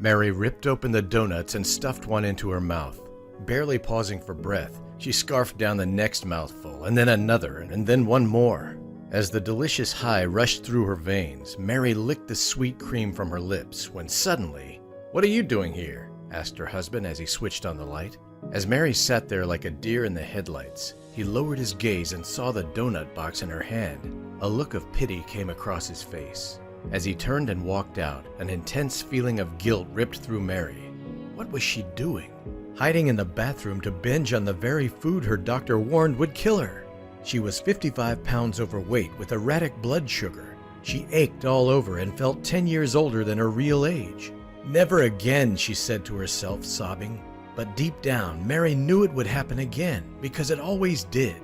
Mary ripped open the donuts and stuffed one into her mouth. Barely pausing for breath, she scarfed down the next mouthful, and then another, and then one more. As the delicious high rushed through her veins, Mary licked the sweet cream from her lips when suddenly, "What are you doing here?" asked her husband as he switched on the light. As Mary sat there like a deer in the headlights, he lowered his gaze and saw the donut box in her hand. A look of pity came across his face. As he turned and walked out, an intense feeling of guilt ripped through Mary. What was she doing? Hiding in the bathroom to binge on the very food her doctor warned would kill her. She was 55 pounds overweight with erratic blood sugar. She ached all over and felt 10 years older than her real age. "Never again," she said to herself, sobbing. But deep down, Mary knew it would happen again, because it always did.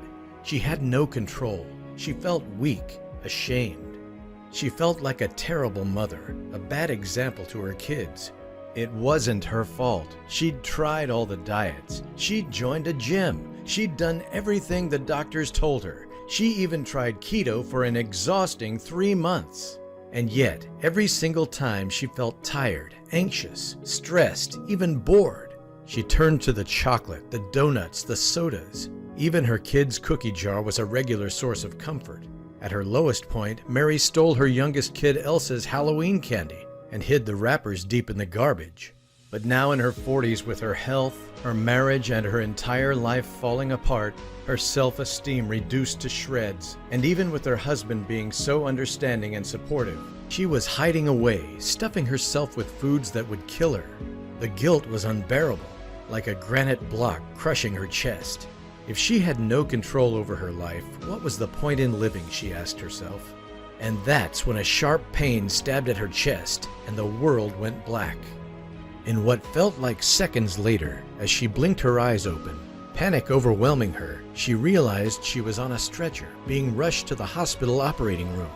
She had no control. She felt weak, ashamed. She felt like a terrible mother, a bad example to her kids. It wasn't her fault. She'd tried all the diets. She'd joined a gym. She'd done everything the doctors told her. She even tried keto for an exhausting 3 months. And yet, every single time she felt tired, anxious, stressed, even bored. She turned to the chocolate, the donuts, the sodas. Even her kids' cookie jar was a regular source of comfort. At her lowest point, Mary stole her youngest kid Elsa's Halloween candy and hid the wrappers deep in the garbage. But now in her 40s, with her health, her marriage, and her entire life falling apart, her self-esteem reduced to shreds, and even with her husband being so understanding and supportive, she was hiding away, stuffing herself with foods that would kill her. The guilt was unbearable, like a granite block crushing her chest. If she had no control over her life, what was the point in living, she asked herself. And that's when a sharp pain stabbed at her chest, and the world went black. In what felt like seconds later, as she blinked her eyes open, panic overwhelming her, she realized she was on a stretcher, being rushed to the hospital operating room.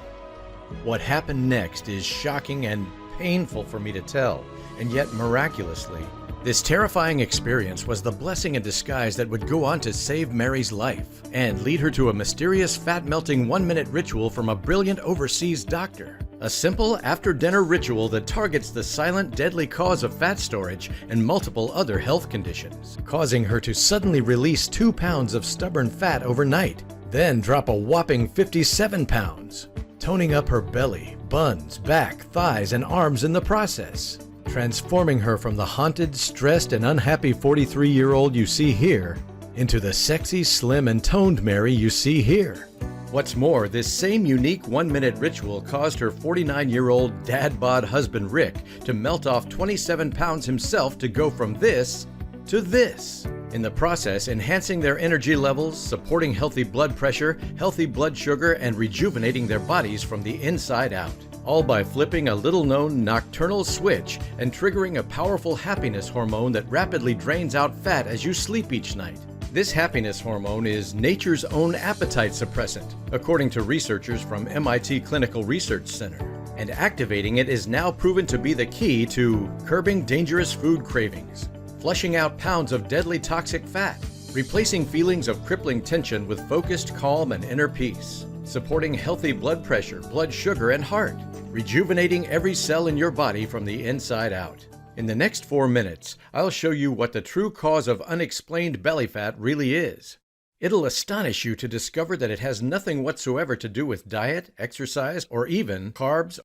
What happened next is shocking and painful for me to tell, and yet miraculously, this terrifying experience was the blessing in disguise that would go on to save Mary's life and lead her to a mysterious fat-melting 1-minute ritual from a brilliant overseas doctor. A simple after-dinner ritual that targets the silent, deadly cause of fat storage and multiple other health conditions, causing her to suddenly release 2 pounds of stubborn fat overnight, then drop a whopping 57 pounds, toning up her belly, buns, back, thighs, and arms in the process, transforming her from the haunted, stressed, and unhappy 43-year-old you see here into the sexy, slim, and toned Mary you see here. What's more, this same unique 1-minute ritual caused her 49-year-old dad-bod husband Rick to melt off 27 pounds himself to go from this to this. In the process, enhancing their energy levels, supporting healthy blood pressure, healthy blood sugar, and rejuvenating their bodies from the inside out. All by flipping a little-known nocturnal switch and triggering a powerful happiness hormone that rapidly drains out fat as you sleep each night. This happiness hormone is nature's own appetite suppressant, according to researchers from MIT Clinical Research Center. And activating it is now proven to be the key to curbing dangerous food cravings, flushing out pounds of deadly toxic fat, replacing feelings of crippling tension with focused calm and inner peace, supporting healthy blood pressure, blood sugar, and heart, rejuvenating every cell in your body from the inside out. In the next 4 minutes, I'll show you what the true cause of unexplained belly fat really is. It'll astonish you to discover that it has nothing whatsoever to do with diet, exercise, or even carbs.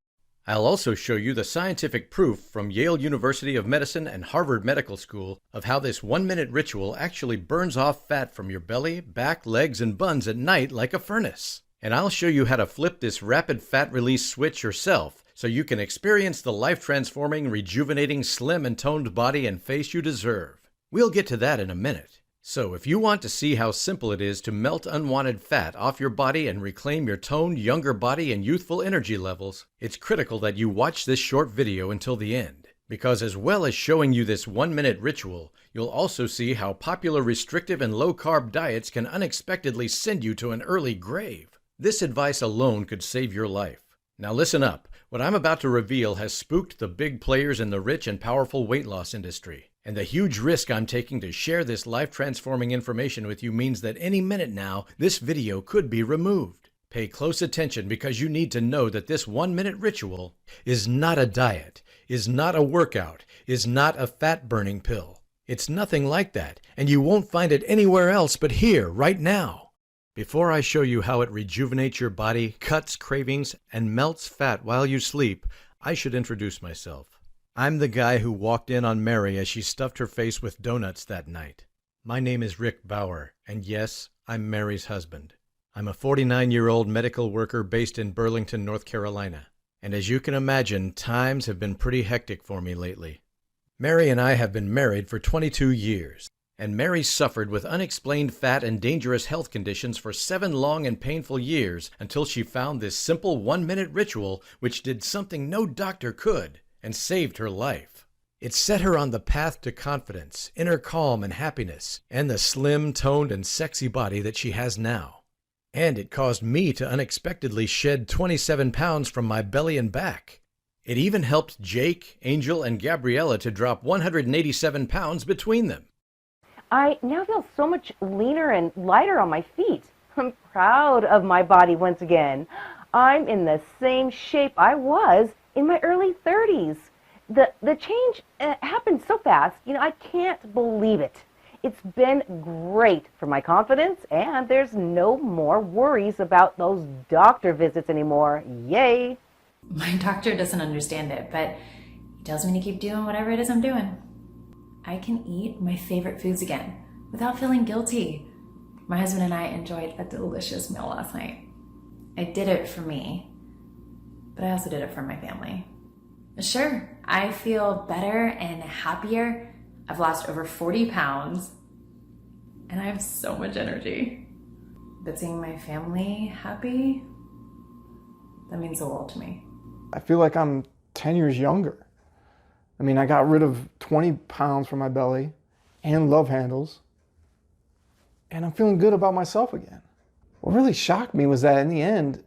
I'll also show you the scientific proof from Yale University of Medicine and Harvard Medical School of how this 1-minute ritual actually burns off fat from your belly, back, legs, and buns at night like a furnace. And I'll show you how to flip this rapid fat release switch yourself so you can experience the life-transforming, rejuvenating, slim and toned body and face you deserve. We'll get to that in a minute. So if you want to see how simple it is to melt unwanted fat off your body and reclaim your toned, younger body and youthful energy levels, it's critical that you watch this short video until the end. Because as well as showing you this 1-minute ritual, you'll also see how popular restrictive and low-carb diets can unexpectedly send you to an early grave. This advice alone could save your life. Now listen up. What I'm about to reveal has spooked the big players in the rich and powerful weight loss industry. And the huge risk I'm taking to share this life-transforming information with you means that any minute now, this video could be removed. Pay close attention because you need to know that this 1-minute ritual is not a diet. is not a workout, is not a fat-burning pill. It's nothing like that, and you won't find it anywhere else but here, right now. Before I show you how it rejuvenates your body, cuts cravings, and melts fat while you sleep, I should introduce myself. I'm the guy who walked in on Mary as she stuffed her face with donuts that night. My name is Rick Bauer, and yes, I'm Mary's husband. I'm a 49-year-old medical worker based in Burlington, North Carolina. And as you can imagine, times have been pretty hectic for me lately. Mary and I have been married for 22 years, and Mary suffered with unexplained fat and dangerous health conditions for 7 long and painful years until she found this simple 1-minute ritual which did something no doctor could and saved her life. It set her on the path to confidence, inner calm and happiness, and the slim, toned, and sexy body that she has now. And it caused me to unexpectedly shed 27 pounds from my belly and back. It even helped Jake, Angel, and Gabriella to drop 187 pounds between them. I now feel so much leaner and lighter on my feet. I'm proud of my body once again. I'm in the same shape I was in my early 30s. The change happened so fast, I can't believe it. It's been great for my confidence, and there's no more worries about those doctor visits anymore. Yay! My doctor doesn't understand it, but he tells me to keep doing whatever it is I'm doing. I can eat my favorite foods again without feeling guilty. My husband and I enjoyed a delicious meal last night. I did it for me, but I also did it for my family. Sure, I feel better and happier. I've lost over 40 pounds, and I have so much energy. But seeing my family happy, that means the world to me. I feel like I'm 10 years younger. I got rid of 20 pounds from my belly and love handles, and I'm feeling good about myself again. What really shocked me was that in the end,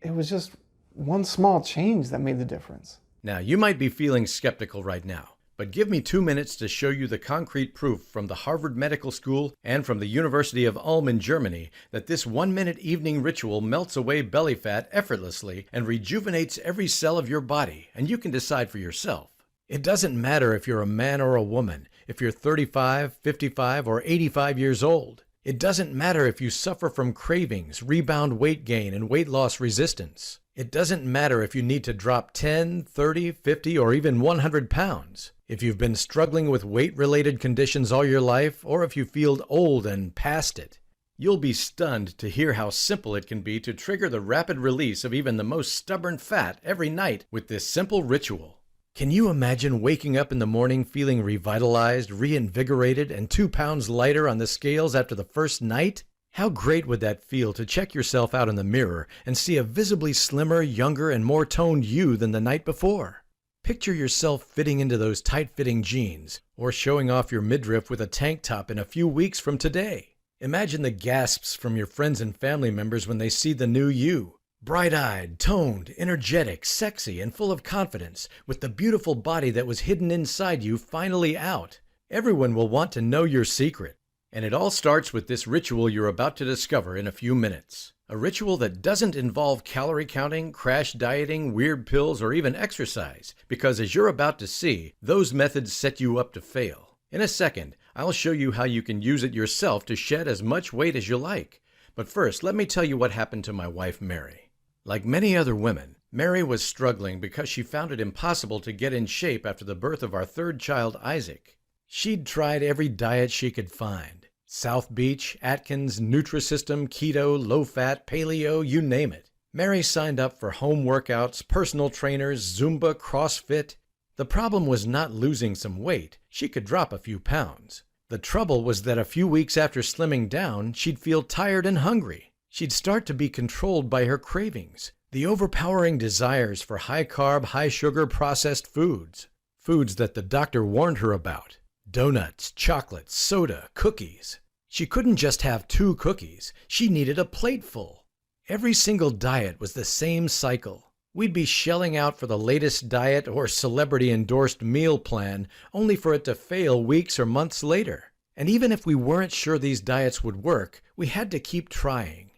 it was just one small change that made the difference. Now, you might be feeling skeptical right now, but give me 2 minutes to show you the concrete proof from the Harvard Medical School and from the University of Ulm in Germany that this 1-minute evening ritual melts away belly fat effortlessly and rejuvenates every cell of your body, and you can decide for yourself. It doesn't matter if you're a man or a woman, if you're 35, 55, or 85 years old. It doesn't matter if you suffer from cravings, rebound weight gain, and weight loss resistance. It doesn't matter if you need to drop 10, 30, 50, or even 100 pounds. If you've been struggling with weight-related conditions all your life, or if you feel old and past it. You'll be stunned to hear how simple it can be to trigger the rapid release of even the most stubborn fat every night with this simple ritual. Can you imagine waking up in the morning feeling revitalized, reinvigorated, and 2 pounds lighter on the scales after the first night? How great would that feel to check yourself out in the mirror and see a visibly slimmer, younger, and more toned you than the night before? Picture yourself fitting into those tight-fitting jeans, or showing off your midriff with a tank top in a few weeks from today. Imagine the gasps from your friends and family members when they see the new you. Bright-eyed, toned, energetic, sexy, and full of confidence, with the beautiful body that was hidden inside you finally out. Everyone will want to know your secret. And it all starts with this ritual you're about to discover in a few minutes. A ritual that doesn't involve calorie counting, crash dieting, weird pills, or even exercise, because as you're about to see, those methods set you up to fail. In a second, I'll show you how you can use it yourself to shed as much weight as you like. But first, let me tell you what happened to my wife, Mary. Like many other women, Mary was struggling because she found it impossible to get in shape after the birth of our third child, Isaac. She'd tried every diet she could find. South Beach, Atkins, Nutrisystem, Keto, low-fat, paleo, you name it. Mary signed up for home workouts, personal trainers, Zumba, CrossFit. The problem was not losing some weight. She could drop a few pounds. The trouble was that a few weeks after slimming down, she'd feel tired and hungry. She'd start to be controlled by her cravings, the overpowering desires for high-carb, high-sugar processed foods. Foods that the doctor warned her about. Donuts, chocolates, soda, cookies. She couldn't just have 2 cookies. She needed a plateful. Every single diet was the same cycle. We'd be shelling out for the latest diet or celebrity-endorsed meal plan, only for it to fail weeks or months later. And even if we weren't sure these diets would work, we had to keep trying.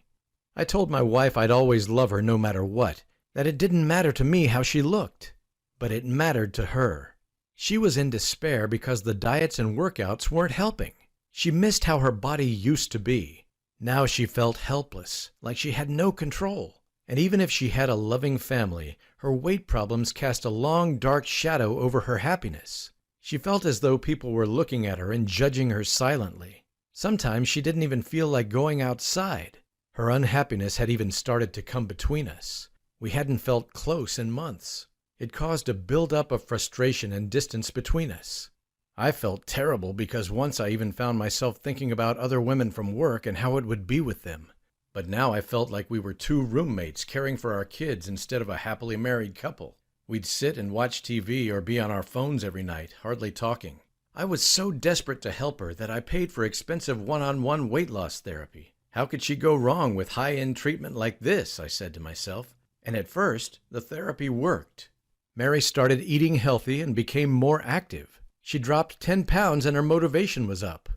I told my wife I'd always love her no matter what, that it didn't matter to me how she looked. But it mattered to her. She was in despair because the diets and workouts weren't helping. She missed how her body used to be. Now she felt helpless, like she had no control. And even if she had a loving family, her weight problems cast a long, dark shadow over her happiness. She felt as though people were looking at her and judging her silently. Sometimes she didn't even feel like going outside. Her unhappiness had even started to come between us. We hadn't felt close in months. It caused a build-up of frustration and distance between us. I felt terrible because once I even found myself thinking about other women from work and how it would be with them. But now I felt like we were two roommates caring for our kids instead of a happily married couple. We'd sit and watch TV or be on our phones every night, hardly talking. I was so desperate to help her that I paid for expensive one-on-one weight loss therapy. How could she go wrong with high-end treatment like this, I said to myself. And at first, the therapy worked. Mary started eating healthy and became more active. She dropped 10 pounds and her motivation was up.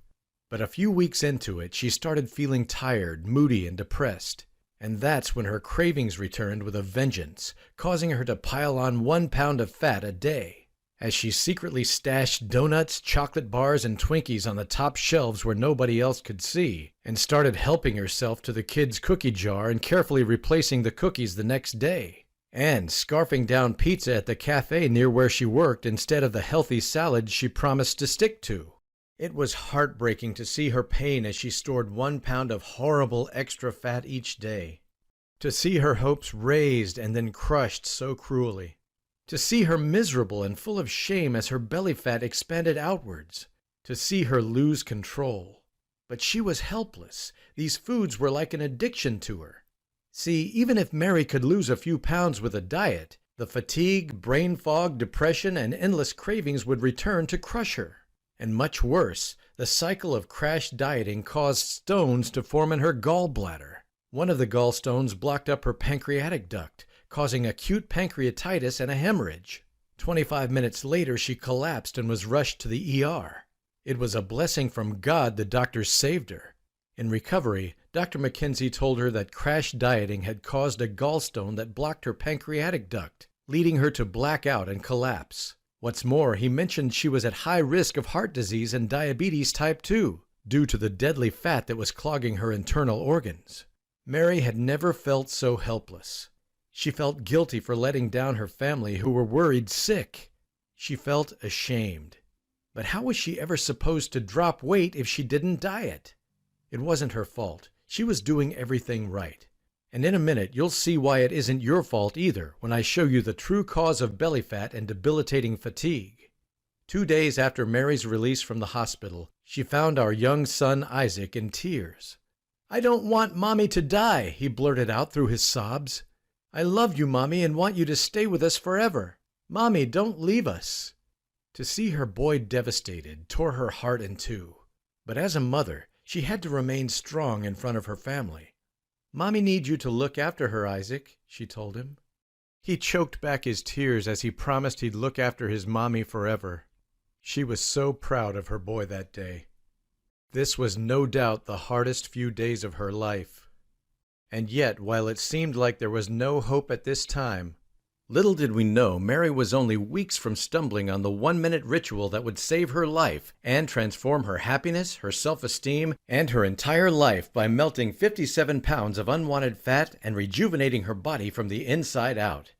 But a few weeks into it, she started feeling tired, moody, and depressed. And that's when her cravings returned with a vengeance, causing her to pile on 1 pound of fat a day. As she secretly stashed donuts, chocolate bars, and Twinkies on the top shelves where nobody else could see, and started helping herself to the kids' cookie jar and carefully replacing the cookies the next day. And scarfing down pizza at the cafe near where she worked instead of the healthy salads she promised to stick to. It was heartbreaking to see her pain as she stored 1 pound of horrible extra fat each day. To see her hopes raised and then crushed so cruelly. To see her miserable and full of shame as her belly fat expanded outwards. To see her lose control. But she was helpless. These foods were like an addiction to her. See, even if Mary could lose a few pounds with a diet, the fatigue, brain fog, depression, and endless cravings would return to crush her. And much worse, the cycle of crash dieting caused stones to form in her gallbladder. One of the gallstones blocked up her pancreatic duct, causing acute pancreatitis and a hemorrhage. 25 minutes later, she collapsed and was rushed to the ER. It was a blessing from God the doctors saved her. In recovery, Dr. McKenzie told her that crash dieting had caused a gallstone that blocked her pancreatic duct, leading her to black out and collapse. What's more, he mentioned she was at high risk of heart disease and diabetes type 2, due to the deadly fat that was clogging her internal organs. Mary had never felt so helpless. She felt guilty for letting down her family who were worried sick. She felt ashamed. But how was she ever supposed to drop weight if she didn't diet? It wasn't her fault. She was doing everything right. And in a minute, you'll see why it isn't your fault either when I show you the true cause of belly fat and debilitating fatigue. 2 days after Mary's release from the hospital, she found our young son Isaac in tears. "I don't want Mommy to die," he blurted out through his sobs. "I love you, Mommy, and want you to stay with us forever. Mommy, don't leave us." To see her boy devastated tore her heart in two. But as a mother, she had to remain strong in front of her family. "Mommy needs you to look after her, Isaac," she told him. He choked back his tears as he promised he'd look after his mommy forever. She was so proud of her boy that day. This was no doubt the hardest few days of her life. And yet, while it seemed like there was no hope at this time, little did we know Mary was only weeks from stumbling on the 1-minute ritual that would save her life and transform her happiness, her self-esteem, and her entire life by melting 57 pounds of unwanted fat and rejuvenating her body from the inside out.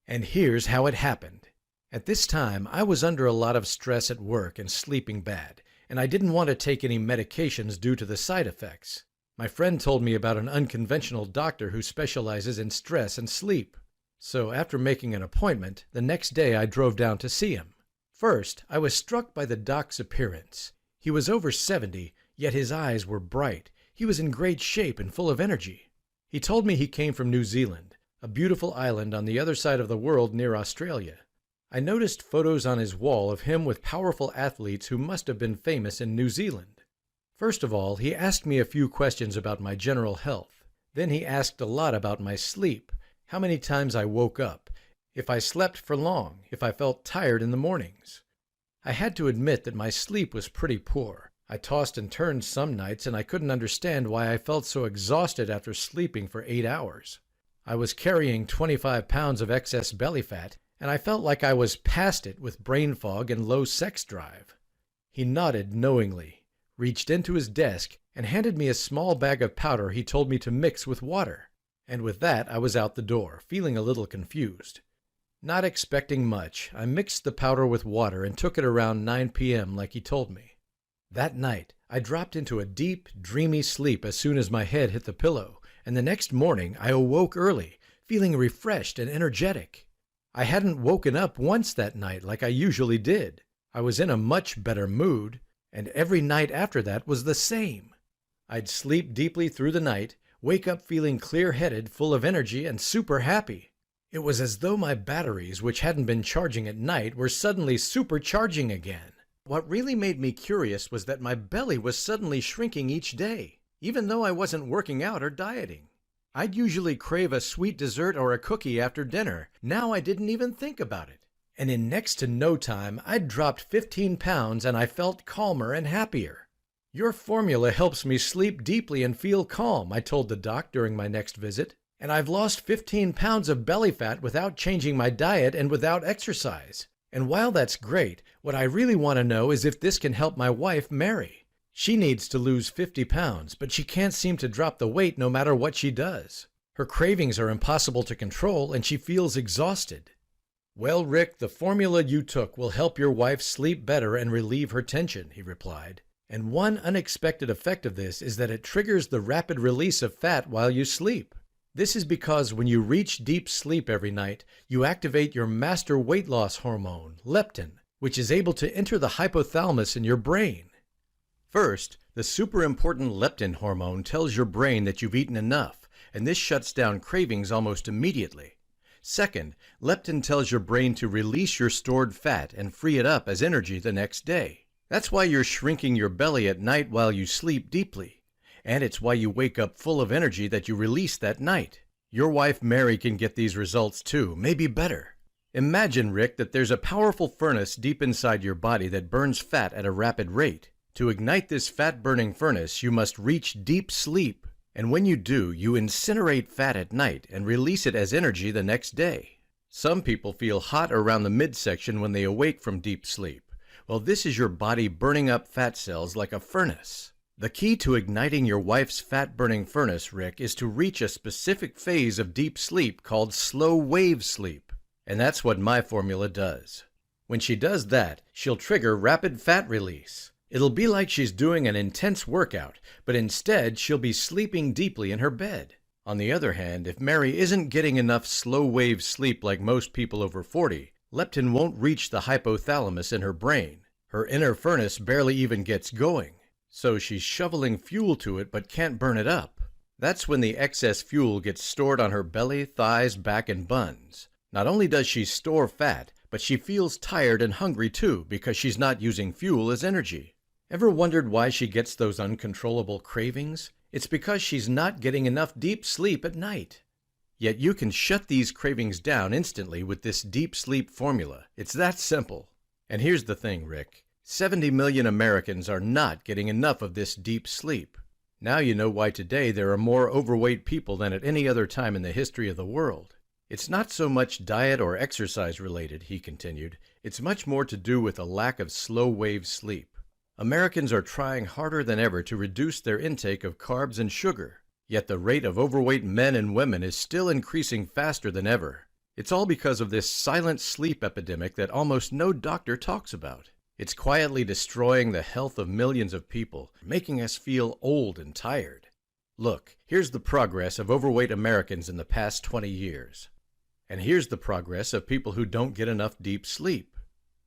And here's how it happened. At this time, I was under a lot of stress at work and sleeping bad, and I didn't want to take any medications due to the side effects. My friend told me about an unconventional doctor who specializes in stress and sleep. So after making an appointment, the next day I drove down to see him. First, I was struck by the doc's appearance. He was over 70, yet his eyes were bright. He was in great shape and full of energy. He told me he came from New Zealand, a beautiful island on the other side of the world near Australia. I noticed photos on his wall of him with powerful athletes who must have been famous in New Zealand. First of all, he asked me a few questions about my general health. Then he asked a lot about my sleep, how many times I woke up, if I slept for long, if I felt tired in the mornings. I had to admit that my sleep was pretty poor. I tossed and turned some nights, and I couldn't understand why I felt so exhausted after sleeping for 8 hours. I was carrying 25 pounds of excess belly fat, and I felt like I was past it with brain fog and low sex drive. He nodded knowingly, reached into his desk, and handed me a small bag of powder he told me to mix with water. And with that, I was out the door, feeling a little confused. Not expecting much, I mixed the powder with water and took it around 9 p.m. like he told me. That night, I dropped into a deep, dreamy sleep as soon as my head hit the pillow, and the next morning I awoke early, feeling refreshed and energetic. I hadn't woken up once that night like I usually did. I was in a much better mood, and every night after that was the same. I'd sleep deeply through the night, wake up feeling clear-headed, full of energy, and super happy. It was as though my batteries, which hadn't been charging at night, were suddenly supercharging again. What really made me curious was that my belly was suddenly shrinking each day, even though I wasn't working out or dieting. I'd usually crave a sweet dessert or a cookie after dinner. Now I didn't even think about it. And in next to no time, I'd dropped 15 pounds and I felt calmer and happier. Your formula helps me sleep deeply and feel calm, I told the doc during my next visit. And I've lost 15 pounds of belly fat without changing my diet and without exercise. And while that's great, what I really want to know is if this can help my wife, Mary. She needs to lose 50 pounds, but she can't seem to drop the weight no matter what she does. Her cravings are impossible to control and she feels exhausted. Well, Rick, the formula you took will help your wife sleep better and relieve her tension, he replied. And one unexpected effect of this is that it triggers the rapid release of fat while you sleep. This is because when you reach deep sleep every night, you activate your master weight loss hormone, leptin, which is able to enter the hypothalamus in your brain. First, the super important leptin hormone tells your brain that you've eaten enough, and this shuts down cravings almost immediately. Second, leptin tells your brain to release your stored fat and free it up as energy the next day. That's why you're shrinking your belly at night while you sleep deeply. And it's why you wake up full of energy that you release that night. Your wife Mary can get these results too, maybe better. Imagine, Rick, that there's a powerful furnace deep inside your body that burns fat at a rapid rate. To ignite this fat-burning furnace, you must reach deep sleep. And when you do, you incinerate fat at night and release it as energy the next day. Some people feel hot around the midsection when they awake from deep sleep. Well, this is your body burning up fat cells like a furnace. The key to igniting your wife's fat-burning furnace, Rick, is to reach a specific phase of deep sleep called slow wave sleep. And that's what my formula does. When she does that, she'll trigger rapid fat release. It'll be like she's doing an intense workout, but instead she'll be sleeping deeply in her bed. On the other hand, if Mary isn't getting enough slow wave sleep like most people over 40, leptin won't reach the hypothalamus in her brain. Her inner furnace barely even gets going. So she's shoveling fuel to it but can't burn it up. That's when the excess fuel gets stored on her belly, thighs, back, and buns. Not only does she store fat, but she feels tired and hungry too because she's not using fuel as energy. Ever wondered why she gets those uncontrollable cravings? It's because she's not getting enough deep sleep at night. Yet you can shut these cravings down instantly with this deep sleep formula. It's that simple. And here's the thing, Rick. 70 million Americans are not getting enough of this deep sleep. Now you know why today there are more overweight people than at any other time in the history of the world. It's not so much diet or exercise related, he continued. It's much more to do with a lack of slow wave sleep. Americans are trying harder than ever to reduce their intake of carbs and sugar. Yet the rate of overweight men and women is still increasing faster than ever. It's all because of this silent sleep epidemic that almost no doctor talks about. It's quietly destroying the health of millions of people, making us feel old and tired. Look, here's the progress of overweight Americans in the past 20 years. And here's the progress of people who don't get enough deep sleep.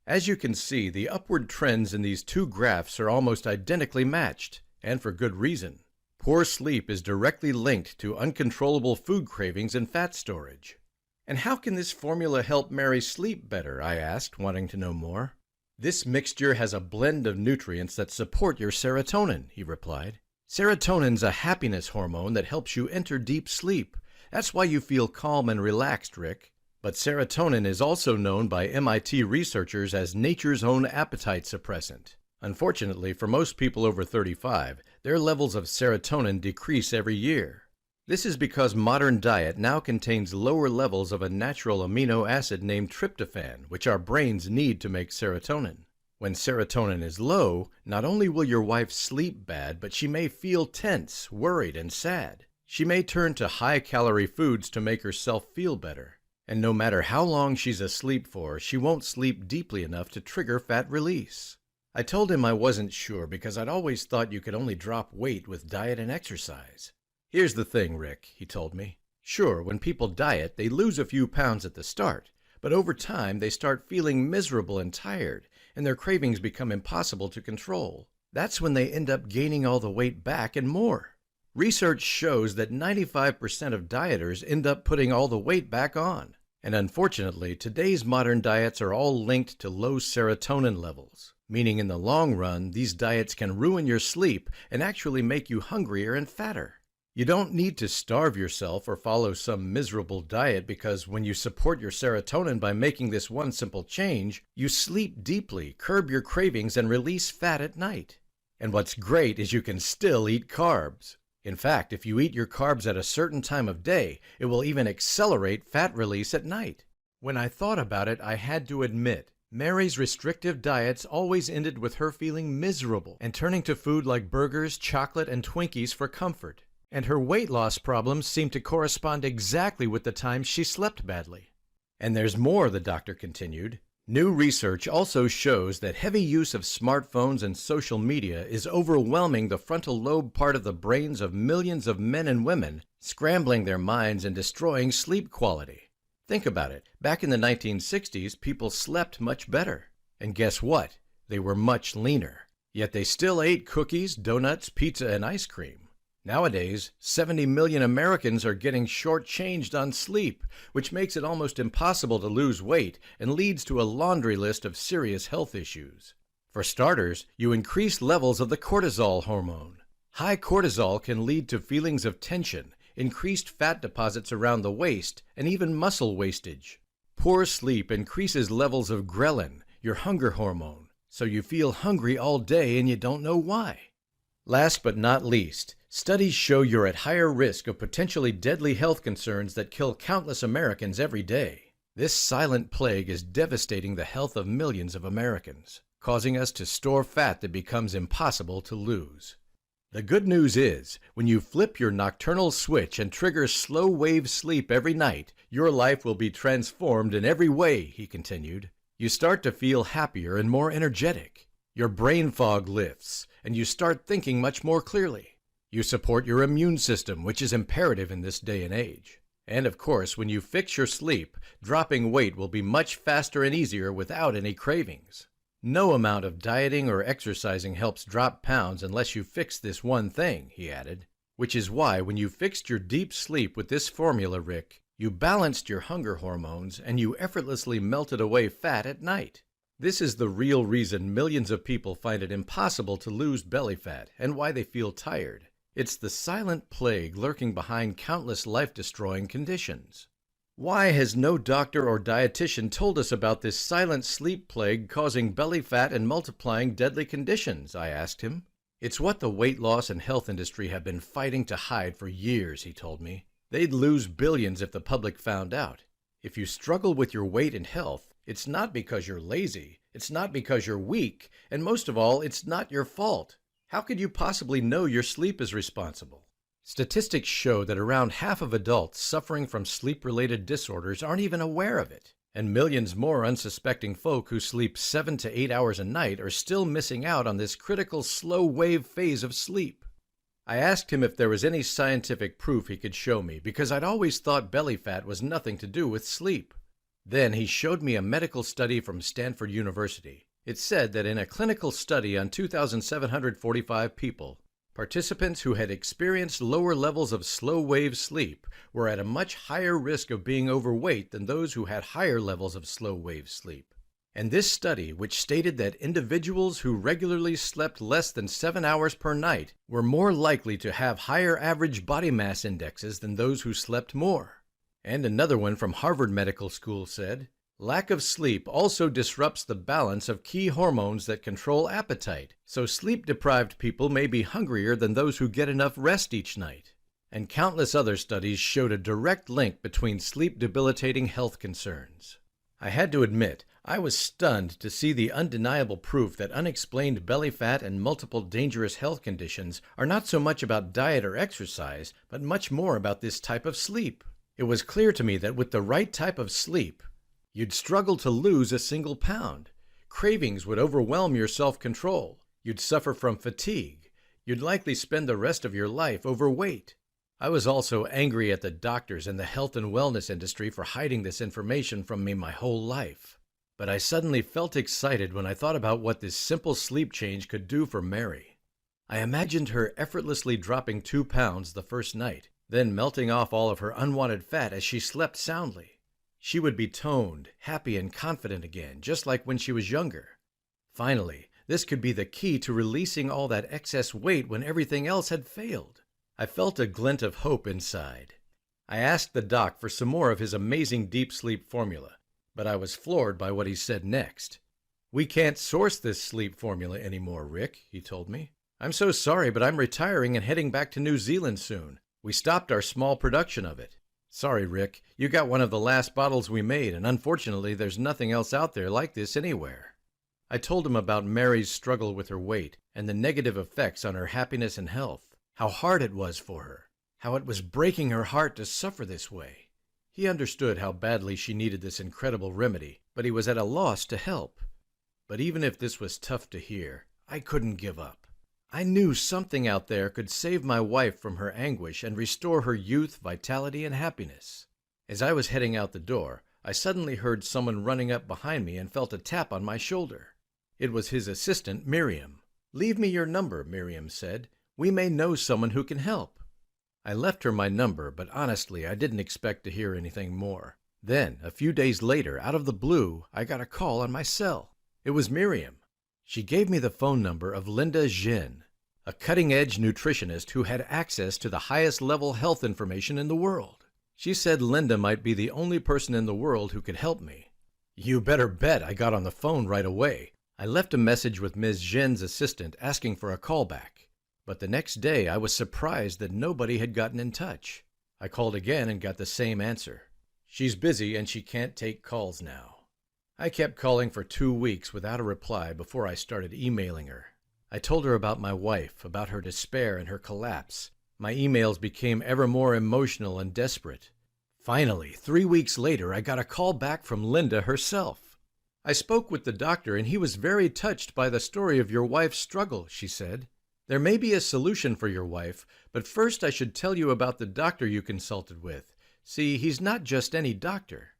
As you can see, the upward trends in these two graphs are almost identically matched, and for good reason. Poor sleep is directly linked to uncontrollable food cravings and fat storage. And how can this formula help Mary sleep better? I asked, wanting to know more. This mixture has a blend of nutrients that support your serotonin, he replied. Serotonin's a happiness hormone that helps you enter deep sleep. That's why you feel calm and relaxed, Rick. But serotonin is also known by MIT researchers as nature's own appetite suppressant. Unfortunately, for most people over 35, their levels of serotonin decrease every year. This is because modern diet now contains lower levels of a natural amino acid named tryptophan, which our brains need to make serotonin. When serotonin is low, not only will your wife sleep bad, but she may feel tense, worried, and sad. She may turn to high-calorie foods to make herself feel better. And no matter how long she's asleep for, she won't sleep deeply enough to trigger fat release. I told him I wasn't sure because I'd always thought you could only drop weight with diet and exercise. Here's the thing, Rick, he told me. Sure, when people diet, they lose a few pounds at the start, but over time they start feeling miserable and tired, and their cravings become impossible to control. That's when they end up gaining all the weight back and more. Research shows that 95% of dieters end up putting all the weight back on. And unfortunately, today's modern diets are all linked to low serotonin levels, meaning in the long run, these diets can ruin your sleep and actually make you hungrier and fatter. You don't need to starve yourself or follow some miserable diet because when you support your serotonin by making this one simple change, you sleep deeply, curb your cravings, and release fat at night. And what's great is you can still eat carbs. In fact, if you eat your carbs at a certain time of day, it will even accelerate fat release at night. When I thought about it, I had to admit, Mary's restrictive diets always ended with her feeling miserable and turning to food like burgers, chocolate, and Twinkies for comfort. And her weight loss problems seemed to correspond exactly with the times she slept badly. And there's more, the doctor continued. New research also shows that heavy use of smartphones and social media is overwhelming the frontal lobe part of the brains of millions of men and women, scrambling their minds and destroying sleep quality. Think about it. Back in the 1960s, people slept much better. And guess what? They were much leaner. Yet they still ate cookies, donuts, pizza, and ice cream. Nowadays, 70 million Americans are getting shortchanged on sleep, which makes it almost impossible to lose weight and leads to a laundry list of serious health issues. For starters, you increase levels of the cortisol hormone. High cortisol can lead to feelings of tension, increased fat deposits around the waist, and even muscle wastage. Poor sleep increases levels of ghrelin, your hunger hormone, so you feel hungry all day and you don't know why. Last but not least, studies show you're at higher risk of potentially deadly health concerns that kill countless Americans every day. This silent plague is devastating the health of millions of Americans, causing us to store fat that becomes impossible to lose. The good news is, when you flip your nocturnal switch and trigger slow-wave sleep every night, your life will be transformed in every way, he continued. You start to feel happier and more energetic. Your brain fog lifts, and you start thinking much more clearly. You support your immune system, which is imperative in this day and age. And of course, when you fix your sleep, dropping weight will be much faster and easier without any cravings. No amount of dieting or exercising helps drop pounds unless you fix this one thing, he added. Which is why when you fixed your deep sleep with this formula, Rick, you balanced your hunger hormones and you effortlessly melted away fat at night. This is the real reason millions of people find it impossible to lose belly fat and why they feel tired. It's the silent plague lurking behind countless life-destroying conditions. Why has no doctor or dietitian told us about this silent sleep plague causing belly fat and multiplying deadly conditions? I asked him. It's what the weight loss and health industry have been fighting to hide for years, he told me. They'd lose billions if the public found out. If you struggle with your weight and health, it's not because you're lazy, it's not because you're weak, and most of all, it's not your fault. How could you possibly know your sleep is responsible? Statistics show that around half of adults suffering from sleep-related disorders aren't even aware of it, and millions more unsuspecting folk who sleep 7 to 8 hours a night are still missing out on this critical slow-wave phase of sleep. I asked him if there was any scientific proof he could show me, because I'd always thought belly fat was nothing to do with sleep. Then he showed me a medical study from Stanford University. It said that in a clinical study on 2,745 people, participants who had experienced lower levels of slow-wave sleep were at a much higher risk of being overweight than those who had higher levels of slow-wave sleep. And this study, which stated that individuals who regularly slept less than 7 hours per night were more likely to have higher average body mass indexes than those who slept more. And another one from Harvard Medical School said, lack of sleep also disrupts the balance of key hormones that control appetite, so sleep-deprived people may be hungrier than those who get enough rest each night. and countless other studies showed a direct link between sleep-debilitating health concerns. I had to admit, I was stunned to see the undeniable proof that unexplained belly fat and multiple dangerous health conditions are not so much about diet or exercise, but much more about this type of sleep. It was clear to me that with the right type of sleep, you'd struggle to lose a single pound. Cravings would overwhelm your self-control. You'd suffer from fatigue. You'd likely spend the rest of your life overweight. I was also angry at the doctors and the health and wellness industry for hiding this information from me my whole life. But I suddenly felt excited when I thought about what this simple sleep change could do for Mary. I imagined her effortlessly dropping 2 pounds the first night, then melting off all of her unwanted fat as she slept soundly. She would be toned, happy, and confident again, just like when she was younger. Finally, this could be the key to releasing all that excess weight when everything else had failed. I felt a glint of hope inside. I asked the doc for some more of his amazing deep sleep formula, but I was floored by what he said next. "We can't source this sleep formula anymore, Rick," he told me. "I'm so sorry, but I'm retiring and heading back to New Zealand soon. We stopped our small production of it. Sorry, Rick, you got one of the last bottles we made, and unfortunately there's nothing else out there like this anywhere." I told him about Mary's struggle with her weight and the negative effects on her happiness and health. How hard it was for her, how it was breaking her heart to suffer this way. He understood how badly she needed this incredible remedy, but he was at a loss to help. But even if this was tough to hear, I couldn't give up. I knew something out there could save my wife from her anguish and restore her youth, vitality, and happiness. As I was heading out the door, I suddenly heard someone running up behind me and felt a tap on my shoulder. It was his assistant, Miriam. "Leave me your number," Miriam said. "We may know someone who can help." I left her my number, but honestly, I didn't expect to hear anything more. Then, a few days later, out of the blue, I got a call on my cell. It was Miriam. She gave me the phone number of Linda Zhin, a cutting-edge nutritionist who had access to the highest-level health information in the world. She said Linda might be the only person in the world who could help me. You better bet I got on the phone right away. I left a message with Ms. Zhin's assistant asking for a callback. But the next day, I was surprised that nobody had gotten in touch. I called again and got the same answer. "She's busy and she can't take calls now." I kept calling for 2 weeks without a reply before I started emailing her. I told her about my wife, about her despair and her collapse. My emails became ever more emotional and desperate. Finally, 3 weeks later, I got a call back from Linda herself. "I spoke with the doctor and he was very touched by the story of your wife's struggle," she said. "There may be a solution for your wife, but first I should tell you about the doctor you consulted with. See, he's not just any doctor.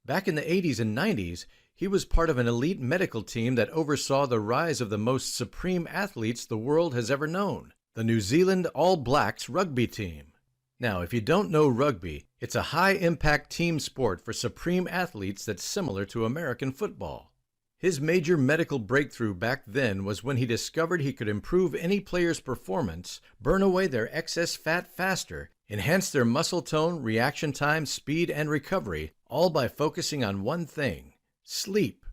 Back in the 80s and 90s, he was part of an elite medical team that oversaw the rise of the most supreme athletes the world has ever known, the New Zealand All Blacks rugby team. Now, if you don't know rugby, it's a high-impact team sport for supreme athletes that's similar to American football. His major medical breakthrough back then was when he discovered he could improve any player's performance, burn away their excess fat faster, enhance their muscle tone, reaction time, speed, and recovery, all by focusing on one thing: sleep.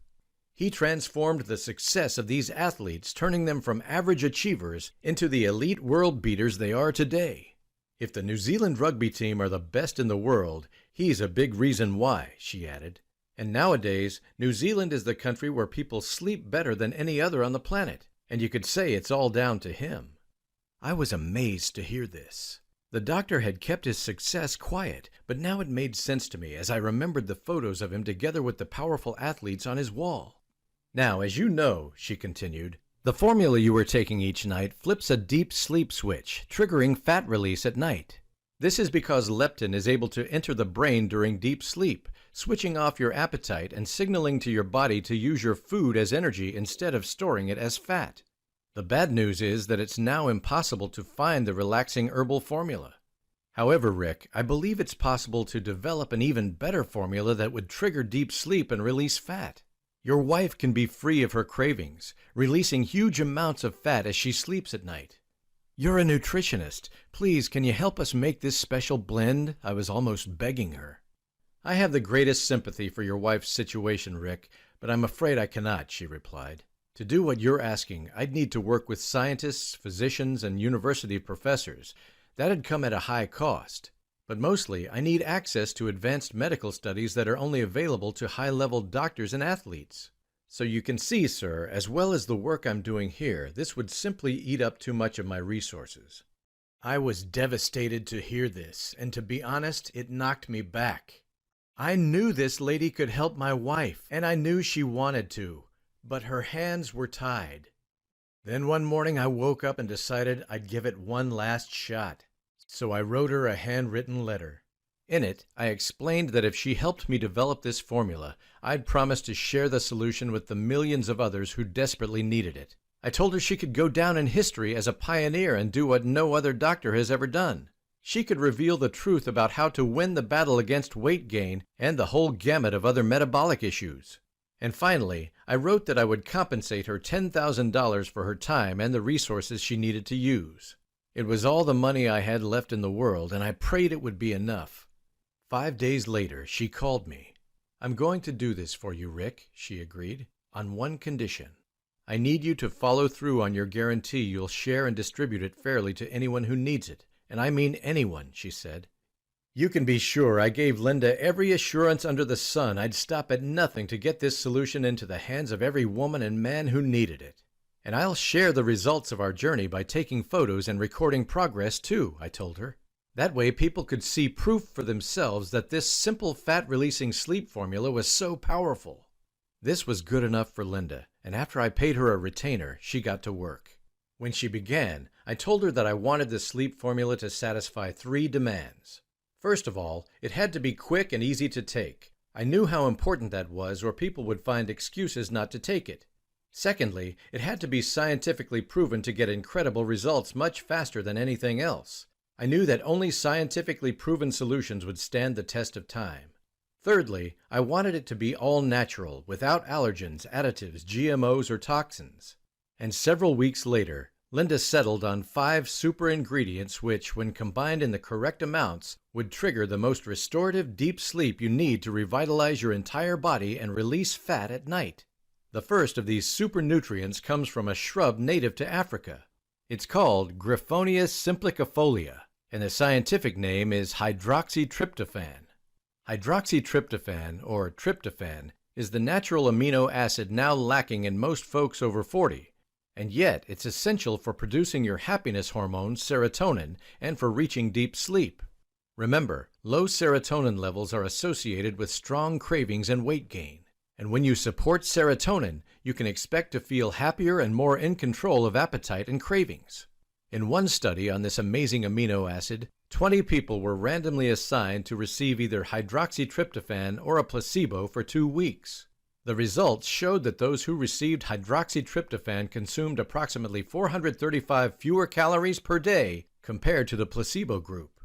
He transformed the success of these athletes, turning them from average achievers into the elite world beaters they are today. If the New Zealand rugby team are the best in the world, he's a big reason why," she added. "And nowadays, New Zealand is the country where people sleep better than any other on the planet, and you could say it's all down to him." I was amazed to hear this. The doctor had kept his success quiet, but now it made sense to me as I remembered the photos of him together with the powerful athletes on his wall. "Now, as you know," she continued, "the formula you were taking each night flips a deep sleep switch, triggering fat release at night. This is because leptin is able to enter the brain during deep sleep, switching off your appetite and signaling to your body to use your food as energy instead of storing it as fat. The bad news is that it's now impossible to find the relaxing herbal formula. However, Rick, I believe it's possible to develop an even better formula that would trigger deep sleep and release fat. Your wife can be free of her cravings, releasing huge amounts of fat as she sleeps at night. You're a nutritionist. Please, can you help us make this special blend?" I was almost begging her. "I have the greatest sympathy for your wife's situation, Rick, but I'm afraid I cannot," she replied. "To do what you're asking, I'd need to work with scientists, physicians, and university professors. That'd come at a high cost. But mostly, I need access to advanced medical studies that are only available to high-level doctors and athletes. So you can see, sir, as well as the work I'm doing here, this would simply eat up too much of my resources. I was devastated to hear this, and to be honest, it knocked me back. I knew this lady could help my wife, and I knew she wanted to, but her hands were tied. Then one morning I woke up and decided I'd give it one last shot. So I wrote her a handwritten letter. In it, I explained that if she helped me develop this formula, I'd promise to share the solution with the millions of others who desperately needed it. I told her she could go down in history as a pioneer and do what no other doctor has ever done. She could reveal the truth about how to win the battle against weight gain and the whole gamut of other metabolic issues. And finally, I wrote that I would compensate her $10,000 for her time and the resources she needed to use. It was all the money I had left in the world, and I prayed it would be enough. 5 days later, she called me. "I'm going to do this for you, Rick," she agreed, "on one condition. I need you to follow through on your guarantee you'll share and distribute it fairly to anyone who needs it. And I mean anyone," she said. You can be sure I gave Linda every assurance under the sun I'd stop at nothing to get this solution into the hands of every woman and man who needed it. And I'll share the results of our journey by taking photos and recording progress too, I told her. That way people could see proof for themselves that this simple fat-releasing sleep formula was so powerful. This was good enough for Linda, and after I paid her a retainer, she got to work. When she began, I told her that I wanted the sleep formula to satisfy 3 demands. First of all, it had to be quick and easy to take. I knew how important that was, or people would find excuses not to take it. Secondly, it had to be scientifically proven to get incredible results much faster than anything else. I knew that only scientifically proven solutions would stand the test of time. Thirdly, I wanted it to be all natural, without allergens, additives, GMOs, or toxins. And several weeks later, Linda settled on 5 super ingredients which, when combined in the correct amounts, would trigger the most restorative deep sleep you need to revitalize your entire body and release fat at night. The first of these super nutrients comes from a shrub native to Africa. It's called Griffonia simplicifolia, and the scientific name is hydroxytryptophan. Hydroxytryptophan, or tryptophan, is the natural amino acid now lacking in most folks over 40, and yet it's essential for producing your happiness hormone, serotonin, and for reaching deep sleep. Remember, low serotonin levels are associated with strong cravings and weight gain. And when you support serotonin, you can expect to feel happier and more in control of appetite and cravings. In one study on this amazing amino acid, 20 people were randomly assigned to receive either hydroxytryptophan or a placebo for 2 weeks. The results showed that those who received hydroxytryptophan consumed approximately 435 fewer calories per day compared to the placebo group.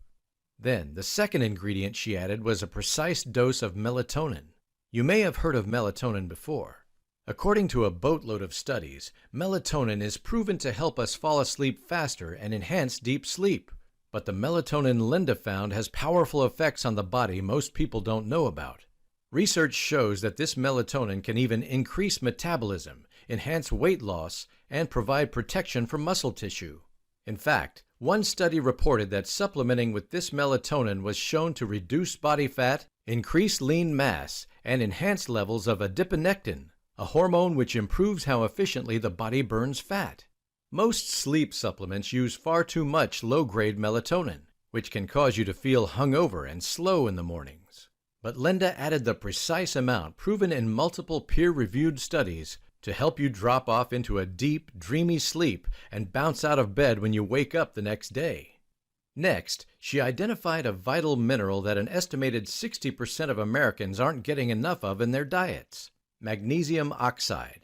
Then, the second ingredient she added was a precise dose of melatonin. You may have heard of melatonin before. According to a boatload of studies, melatonin is proven to help us fall asleep faster and enhance deep sleep. But the melatonin Linda found has powerful effects on the body most people don't know about. Research shows that this melatonin can even increase metabolism, enhance weight loss, and provide protection for muscle tissue. In fact, one study reported that supplementing with this melatonin was shown to reduce body fat, increase lean mass, and enhance levels of adiponectin, a hormone which improves how efficiently the body burns fat. Most sleep supplements use far too much low-grade melatonin, which can cause you to feel hungover and slow in the mornings. But Linda added the precise amount proven in multiple peer-reviewed studies to help you drop off into a deep, dreamy sleep and bounce out of bed when you wake up the next day. Next, she identified a vital mineral that an estimated 60% of Americans aren't getting enough of in their diets: magnesium oxide.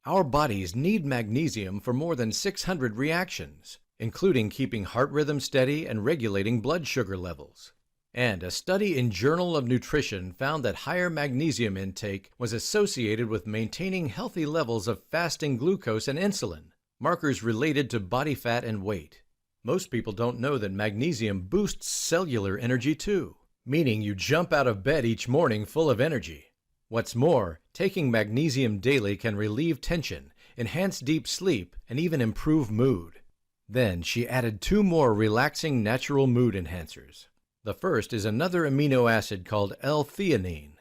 Our bodies need magnesium for more than 600 reactions, including keeping heart rhythm steady and regulating blood sugar levels. And a study in Journal of Nutrition found that higher magnesium intake was associated with maintaining healthy levels of fasting glucose and insulin, markers related to body fat and weight. Most people don't know that magnesium boosts cellular energy too, meaning you jump out of bed each morning full of energy. What's more, taking magnesium daily can relieve tension, enhance deep sleep, and even improve mood. Then she added 2 more relaxing natural mood enhancers. The first is another amino acid called L-theanine.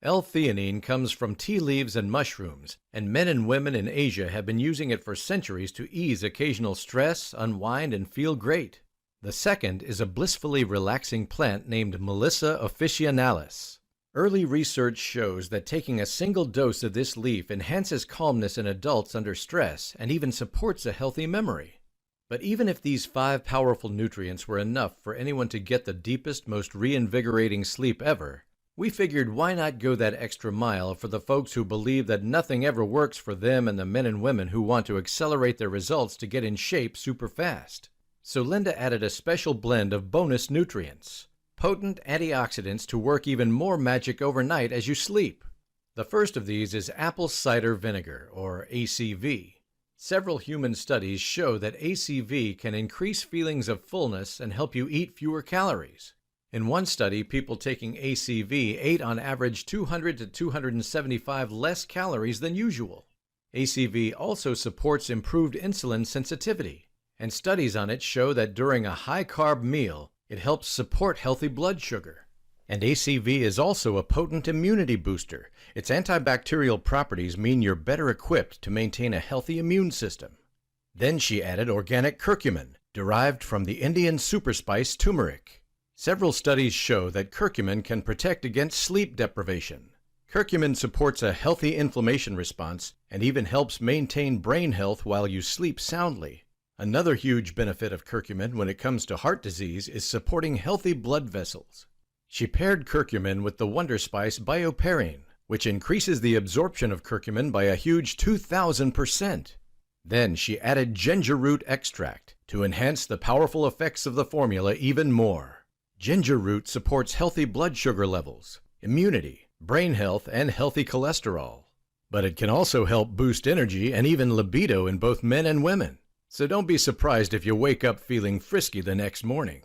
L-theanine comes from tea leaves and mushrooms, and men and women in Asia have been using it for centuries to ease occasional stress, unwind, and feel great. The second is a blissfully relaxing plant named Melissa officinalis. Early research shows that taking a single dose of this leaf enhances calmness in adults under stress and even supports a healthy memory. But even if these 5 powerful nutrients were enough for anyone to get the deepest, most reinvigorating sleep ever, we figured why not go that extra mile for the folks who believe that nothing ever works for them and the men and women who want to accelerate their results to get in shape super fast. So Linda added a special blend of bonus nutrients, potent antioxidants to work even more magic overnight as you sleep. The first of these is apple cider vinegar, or ACV. Several human studies show that ACV can increase feelings of fullness and help you eat fewer calories. In one study, people taking ACV ate on average 200 to 275 less calories than usual. ACV also supports improved insulin sensitivity, and studies on it show that during a high-carb meal, it helps support healthy blood sugar. And ACV is also a potent immunity booster. Its antibacterial properties mean you're better equipped to maintain a healthy immune system. Then she added organic curcumin, derived from the Indian super spice turmeric. Several studies show that curcumin can protect against sleep deprivation. Curcumin supports a healthy inflammation response and even helps maintain brain health while you sleep soundly. Another huge benefit of curcumin when it comes to heart disease is supporting healthy blood vessels. She paired curcumin with the wonder spice bioperine, which increases the absorption of curcumin by a huge 2,000%. Then she added ginger root extract to enhance the powerful effects of the formula even more. Ginger root supports healthy blood sugar levels, immunity, brain health, and healthy cholesterol. But it can also help boost energy and even libido in both men and women. So don't be surprised if you wake up feeling frisky the next morning.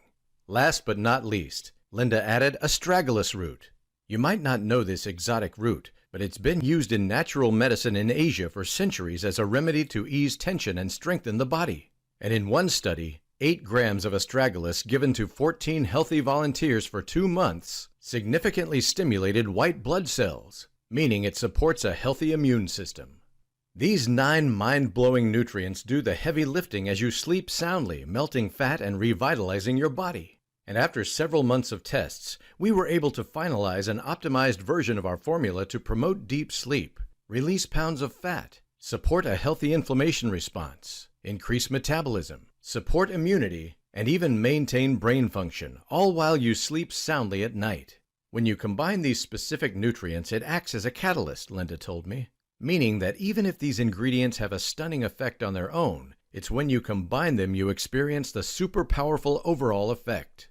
Last but not least, Linda added astragalus root. You might not know this exotic root, but it's been used in natural medicine in Asia for centuries as a remedy to ease tension and strengthen the body. And in one study, 8 grams of astragalus given to 14 healthy volunteers for 2 months significantly stimulated white blood cells, meaning it supports a healthy immune system. These 9 mind-blowing nutrients do the heavy lifting as you sleep soundly, melting fat and revitalizing your body. And after several months of tests, we were able to finalize an optimized version of our formula to promote deep sleep, release pounds of fat, support a healthy inflammation response, increase metabolism, support immunity, and even maintain brain function, all while you sleep soundly at night. When you combine these specific nutrients, it acts as a catalyst, Linda told me, meaning that even if these ingredients have a stunning effect on their own, it's when you combine them you experience the super powerful overall effect.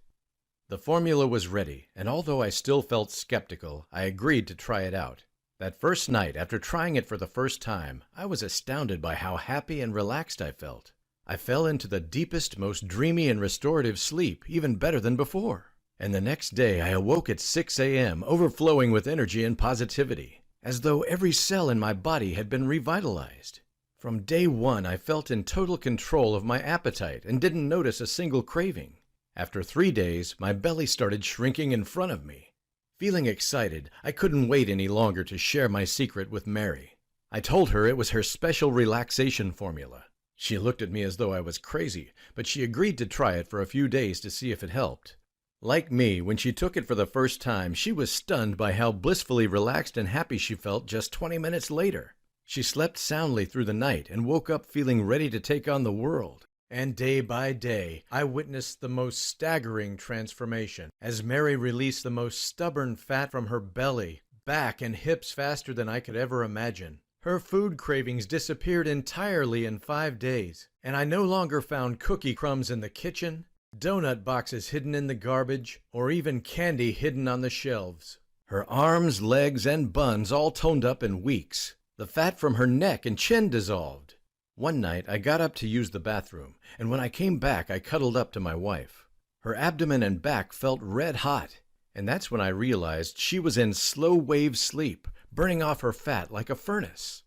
The formula was ready, and although I still felt skeptical, I agreed to try it out. That first night, after trying it for the first time, I was astounded by how happy and relaxed I felt. I fell into the deepest, most dreamy and restorative sleep, even better than before. And the next day, I awoke at 6 a.m., overflowing with energy and positivity, as though every cell in my body had been revitalized. From day one, I felt in total control of my appetite and didn't notice a single craving. After 3 days, my belly started shrinking in front of me. Feeling excited, I couldn't wait any longer to share my secret with Mary. I told her it was her special relaxation formula. She looked at me as though I was crazy, but she agreed to try it for a few days to see if it helped. Like me, when she took it for the first time, she was stunned by how blissfully relaxed and happy she felt just 20 minutes later. She slept soundly through the night and woke up feeling ready to take on the world. And day by day, I witnessed the most staggering transformation as Mary released the most stubborn fat from her belly, back, and hips faster than I could ever imagine. Her food cravings disappeared entirely in 5 days, and I no longer found cookie crumbs in the kitchen, donut boxes hidden in the garbage, or even candy hidden on the shelves. Her arms, legs, and buns all toned up in weeks. The fat from her neck and chin dissolved. One night, I got up to use the bathroom, and when I came back, I cuddled up to my wife. Her abdomen and back felt red hot, and that's when I realized she was in slow wave sleep, burning off her fat like a furnace.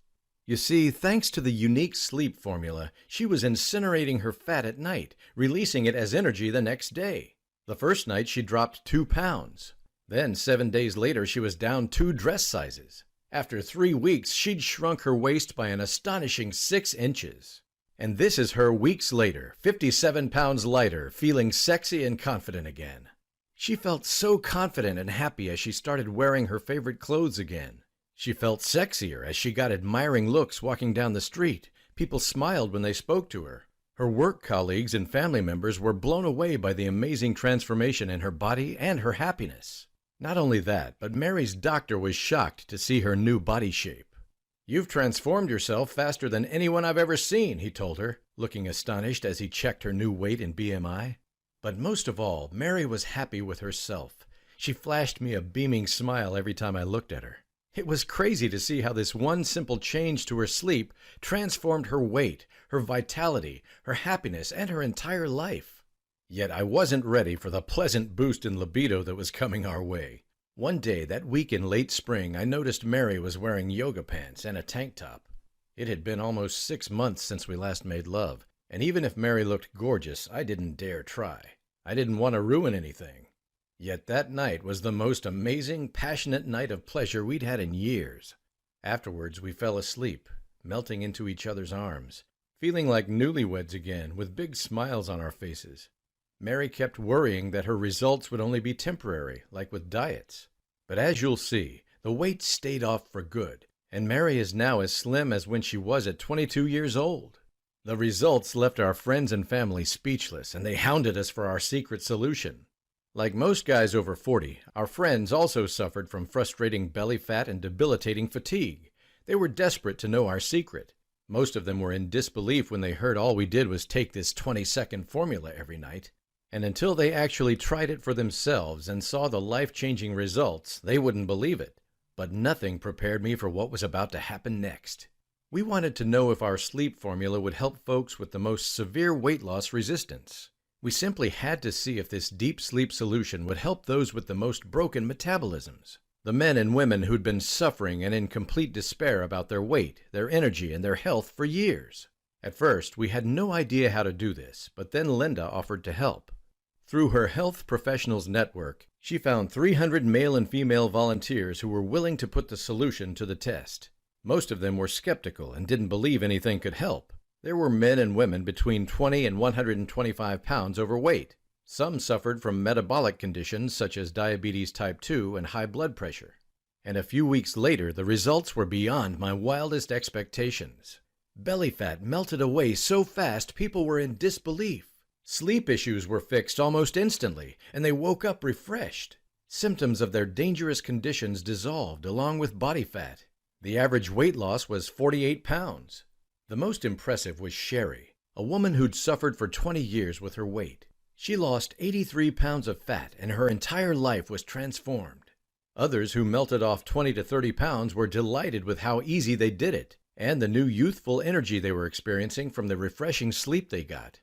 You see, thanks to the unique sleep formula, she was incinerating her fat at night, releasing it as energy the next day. The first night she dropped 2 pounds. Then 7 days later she was down 2 dress sizes. After 3 weeks she'd shrunk her waist by an astonishing 6 inches. And this is her weeks later, 57 pounds lighter, feeling sexy and confident again. She felt so confident and happy as she started wearing her favorite clothes again. She felt sexier as she got admiring looks walking down the street. People smiled when they spoke to her. Her work colleagues and family members were blown away by the amazing transformation in her body and her happiness. Not only that, but Mary's doctor was shocked to see her new body shape. "You've transformed yourself faster than anyone I've ever seen," he told her, looking astonished as he checked her new weight and BMI. But most of all, Mary was happy with herself. She flashed me a beaming smile every time I looked at her. It was crazy to see how this one simple change to her sleep transformed her weight, her vitality, her happiness, and her entire life. Yet I wasn't ready for the pleasant boost in libido that was coming our way. One day, that week in late spring, I noticed Mary was wearing yoga pants and a tank top. It had been almost 6 months since we last made love, and even if Mary looked gorgeous, I didn't dare try. I didn't want to ruin anything. Yet that night was the most amazing, passionate night of pleasure we'd had in years. Afterwards, we fell asleep, melting into each other's arms, feeling like newlyweds again, with big smiles on our faces. Mary kept worrying that her results would only be temporary, like with diets. But as you'll see, the weight stayed off for good, and Mary is now as slim as when she was at 22 years old. The results left our friends and family speechless, and they hounded us for our secret solution. Like most guys over 40, our friends also suffered from frustrating belly fat and debilitating fatigue. They were desperate to know our secret. Most of them were in disbelief when they heard all we did was take this 20-second formula every night. And until they actually tried it for themselves and saw the life-changing results, they wouldn't believe it. But nothing prepared me for what was about to happen next. We wanted to know if our sleep formula would help folks with the most severe weight loss resistance. We simply had to see if this deep sleep solution would help those with the most broken metabolisms. The men and women who'd been suffering and in complete despair about their weight, their energy, and their health for years. At first, we had no idea how to do this, but then Linda offered to help. Through her health professionals network, she found 300 male and female volunteers who were willing to put the solution to the test. Most of them were skeptical and didn't believe anything could help. There were men and women between 20 and 125 pounds overweight. Some suffered from metabolic conditions such as diabetes type 2 and high blood pressure. And a few weeks later, the results were beyond my wildest expectations. Belly fat melted away so fast people were in disbelief. Sleep issues were fixed almost instantly, and they woke up refreshed. Symptoms of their dangerous conditions dissolved along with body fat. The average weight loss was 48 pounds. The most impressive was Sherry, a woman who'd suffered for 20 years with her weight. She lost 83 pounds of fat, and her entire life was transformed. Others who melted off 20 to 30 pounds were delighted with how easy they did it, and the new youthful energy they were experiencing from the refreshing sleep they got.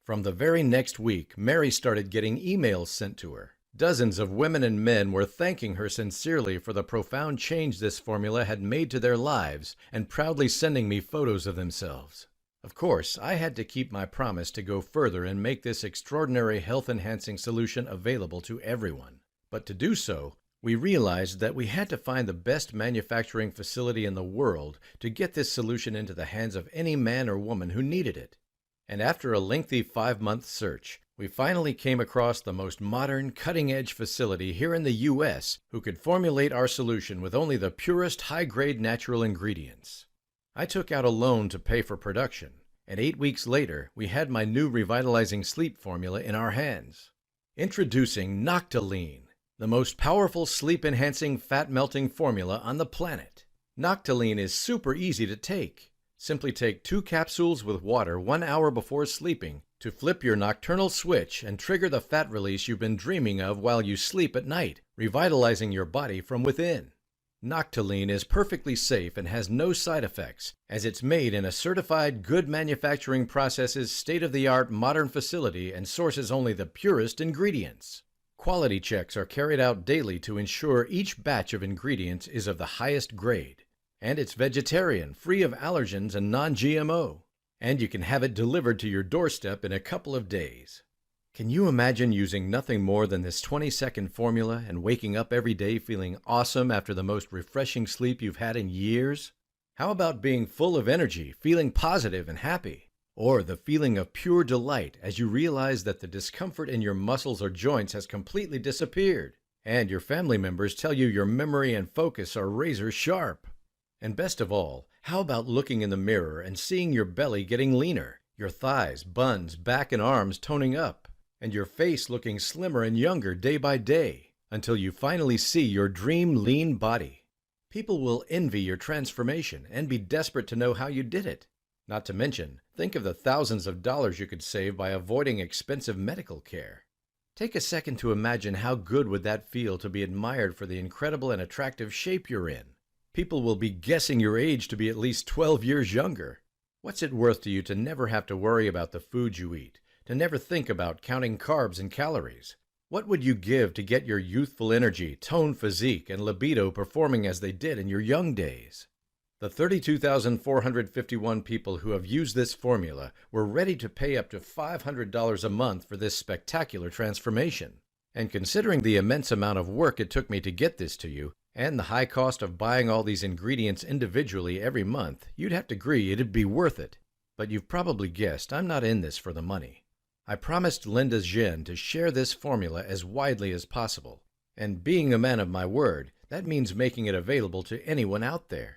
From the very next week, Mary started getting emails sent to her. Dozens of women and men were thanking her sincerely for the profound change this formula had made to their lives and proudly sending me photos of themselves. Of course, I had to keep my promise to go further and make this extraordinary health-enhancing solution available to everyone. But to do so, we realized that we had to find the best manufacturing facility in the world to get this solution into the hands of any man or woman who needed it. And after a lengthy 5-month search, we finally came across the most modern, cutting-edge facility here in the U.S. who could formulate our solution with only the purest, high-grade natural ingredients. I took out a loan to pay for production, and 8 weeks later, we had my new revitalizing sleep formula in our hands. Introducing Noctiline, the most powerful sleep-enhancing, fat-melting formula on the planet. Noctiline is super easy to take. Simply take 2 capsules with water 1 hour before sleeping to flip your nocturnal switch and trigger the fat release you've been dreaming of while you sleep at night, revitalizing your body from within. Noctiline is perfectly safe and has no side effects, as it's made in a certified good manufacturing processes state-of-the-art modern facility and sources only the purest ingredients. Quality checks are carried out daily to ensure each batch of ingredients is of the highest grade. And it's vegetarian, free of allergens and non-GMO. And you can have it delivered to your doorstep in a couple of days. Can you imagine using nothing more than this 20-second formula and waking up every day feeling awesome after the most refreshing sleep you've had in years? How about being full of energy, feeling positive and happy? Or the feeling of pure delight as you realize that the discomfort in your muscles or joints has completely disappeared, and your family members tell you your memory and focus are razor sharp? And best of all, how about looking in the mirror and seeing your belly getting leaner, your thighs, buns, back and arms toning up, and your face looking slimmer and younger day by day, until you finally see your dream lean body? People will envy your transformation and be desperate to know how you did it. Not to mention, think of the thousands of dollars you could save by avoiding expensive medical care. Take a second to imagine how good would that feel to be admired for the incredible and attractive shape you're in. People will be guessing your age to be at least 12 years younger. What's it worth to you to never have to worry about the food you eat, to never think about counting carbs and calories? What would you give to get your youthful energy, toned physique, and libido performing as they did in your young days? The 32,451 people who have used this formula were ready to pay up to $500 a month for this spectacular transformation. And considering the immense amount of work it took me to get this to you, and the high cost of buying all these ingredients individually every month, you'd have to agree it'd be worth it. But you've probably guessed I'm not in this for the money. I promised Linda Zhen to share this formula as widely as possible. And being a man of my word, that means making it available to anyone out there.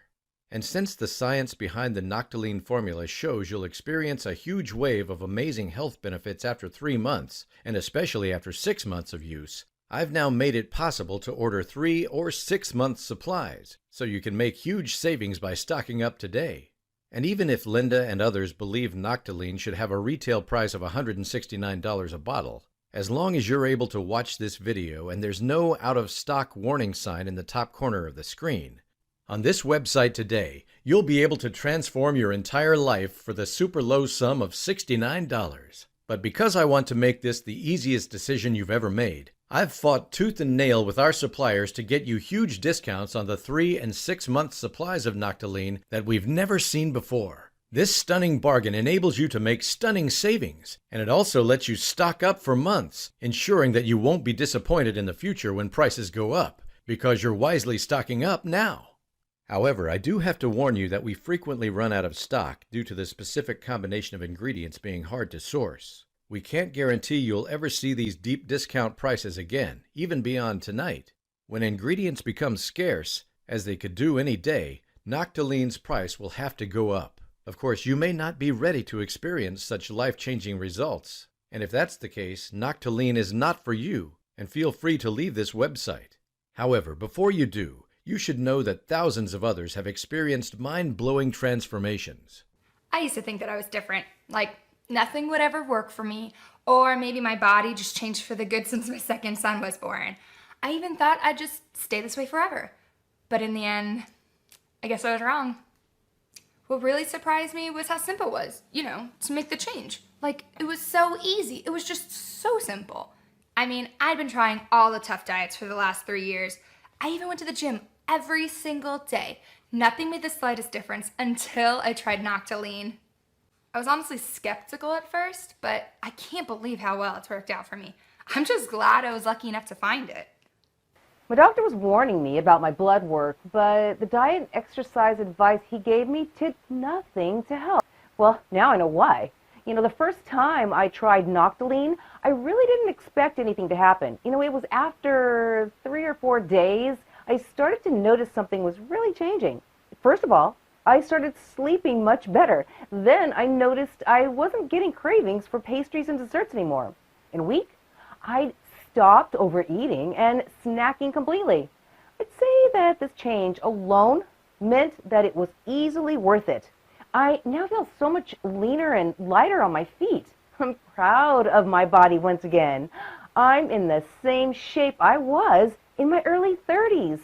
And since the science behind the Noctiline formula shows you'll experience a huge wave of amazing health benefits after 3 months, and especially after 6 months of use, I've now made it possible to order 3 or 6 months supplies, so you can make huge savings by stocking up today. And even if Linda and others believe Noctiline should have a retail price of $169 a bottle, as long as you're able to watch this video and there's no out-of-stock warning sign in the top corner of the screen, on this website today, you'll be able to transform your entire life for the super low sum of $69. But because I want to make this the easiest decision you've ever made, I've fought tooth and nail with our suppliers to get you huge discounts on the 3 and 6 month supplies of Noctiline that we've never seen before. This stunning bargain enables you to make stunning savings, and it also lets you stock up for months, ensuring that you won't be disappointed in the future when prices go up, because you're wisely stocking up now. However, I do have to warn you that we frequently run out of stock due to the specific combination of ingredients being hard to source. We can't guarantee you'll ever see these deep discount prices again, even beyond tonight. When ingredients become scarce, as they could do any day, Noctiline's price will have to go up. Of course, you may not be ready to experience such life-changing results. And if that's the case, Noctiline is not for you, and feel free to leave this website. However, before you do, you should know that thousands of others have experienced mind-blowing transformations. I used to think that I was different, like nothing would ever work for me, or maybe my body just changed for the good since my second son was born. I even thought I'd just stay this way forever. But in the end, I guess I was wrong. What really surprised me was how simple it was, to make the change. Like, it was so easy. It was just so simple. I mean, I'd been trying all the tough diets for the last 3 years. I even went to the gym every single day. Nothing made the slightest difference until I tried Noctiline. I was honestly skeptical at first, but I can't believe how well it's worked out for me. I'm just glad I was lucky enough to find it. My doctor was warning me about my blood work, but the diet and exercise advice he gave me did nothing to help. Well, now I know why. The first time I tried Noctiline, I really didn't expect anything to happen. It was after 3 or 4 days, I started to notice something was really changing. First of all, I started sleeping much better. Then I noticed I wasn't getting cravings for pastries and desserts anymore. In a week, I'd stopped overeating and snacking completely. I'd say that this change alone meant that it was easily worth it. I now feel so much leaner and lighter on my feet. I'm proud of my body once again. I'm in the same shape I was in my early 30s.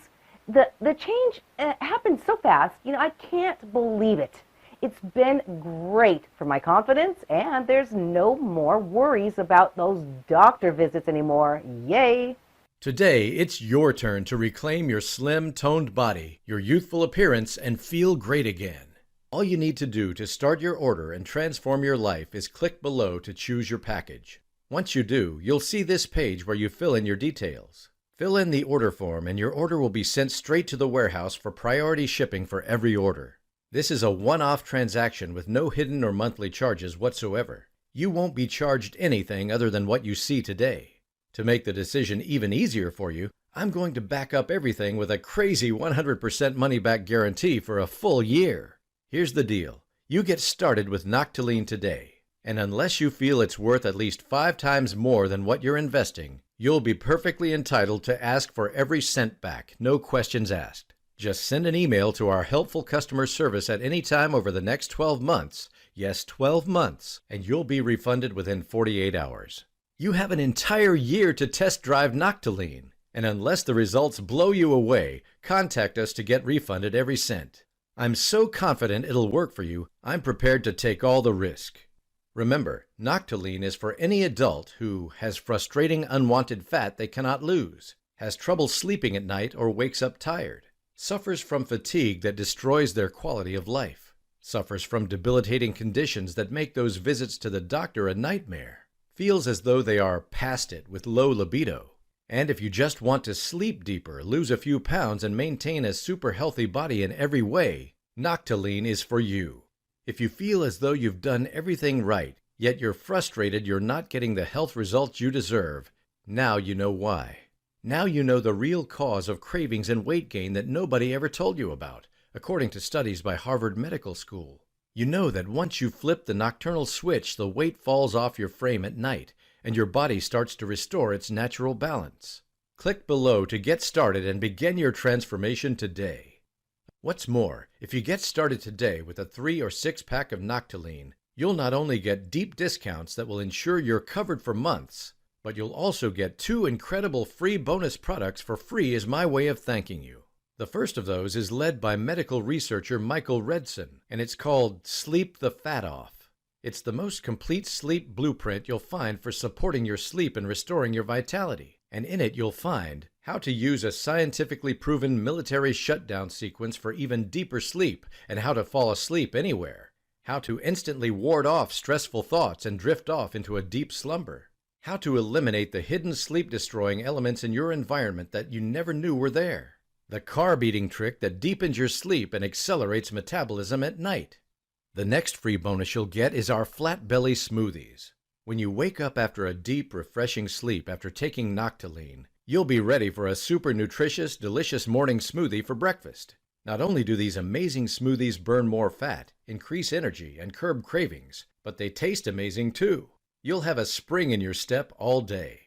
The change happened so fast, I can't believe it. It's been great for my confidence, and there's no more worries about those doctor visits anymore. Yay! Today, it's your turn to reclaim your slim, toned body, your youthful appearance, and feel great again. All you need to do to start your order and transform your life is click below to choose your package. Once you do, you'll see this page where you fill in your details. Fill in the order form and your order will be sent straight to the warehouse for priority shipping for every order. This is a one-off transaction with no hidden or monthly charges whatsoever. You won't be charged anything other than what you see today. To make the decision even easier for you, I'm going to back up everything with a crazy 100% money-back guarantee for a full year. Here's the deal. You get started with Noctilene today, and unless you feel it's worth at least 5 times more than what you're investing, you'll be perfectly entitled to ask for every cent back, no questions asked. Just send an email to our helpful customer service at any time over the next 12 months, yes, 12 months, and you'll be refunded within 48 hours. You have an entire year to test drive Noctilene, and unless the results blow you away, contact us to get refunded every cent. I'm so confident it'll work for you, I'm prepared to take all the risk. Remember, Noctilene is for any adult who has frustrating unwanted fat they cannot lose, has trouble sleeping at night or wakes up tired, suffers from fatigue that destroys their quality of life, suffers from debilitating conditions that make those visits to the doctor a nightmare, feels as though they are past it with low libido. And if you just want to sleep deeper, lose a few pounds, and maintain a super healthy body in every way, Noctilene is for you. If you feel as though you've done everything right, yet you're frustrated you're not getting the health results you deserve, now you know why. Now you know the real cause of cravings and weight gain that nobody ever told you about, according to studies by Harvard Medical School. You know that once you flip the nocturnal switch, the weight falls off your frame at night, and your body starts to restore its natural balance. Click below to get started and begin your transformation today. What's more, if you get started today with a 3 or 6 pack of Noctilene, you'll not only get deep discounts that will ensure you're covered for months, but you'll also get 2 incredible free bonus products for free as my way of thanking you. The first of those is led by medical researcher Michael Redson, and it's called Sleep the Fat Off. It's the most complete sleep blueprint you'll find for supporting your sleep and restoring your vitality. And in it you'll find how to use a scientifically proven military shutdown sequence for even deeper sleep and how to fall asleep anywhere, how to instantly ward off stressful thoughts and drift off into a deep slumber, how to eliminate the hidden sleep-destroying elements in your environment that you never knew were there, the carb-eating trick that deepens your sleep and accelerates metabolism at night. The next free bonus you'll get is our flat belly smoothies. When you wake up after a deep, refreshing sleep after taking Noctilene, you'll be ready for a super nutritious, delicious morning smoothie for breakfast. Not only do these amazing smoothies burn more fat, increase energy, and curb cravings, but they taste amazing too. You'll have a spring in your step all day.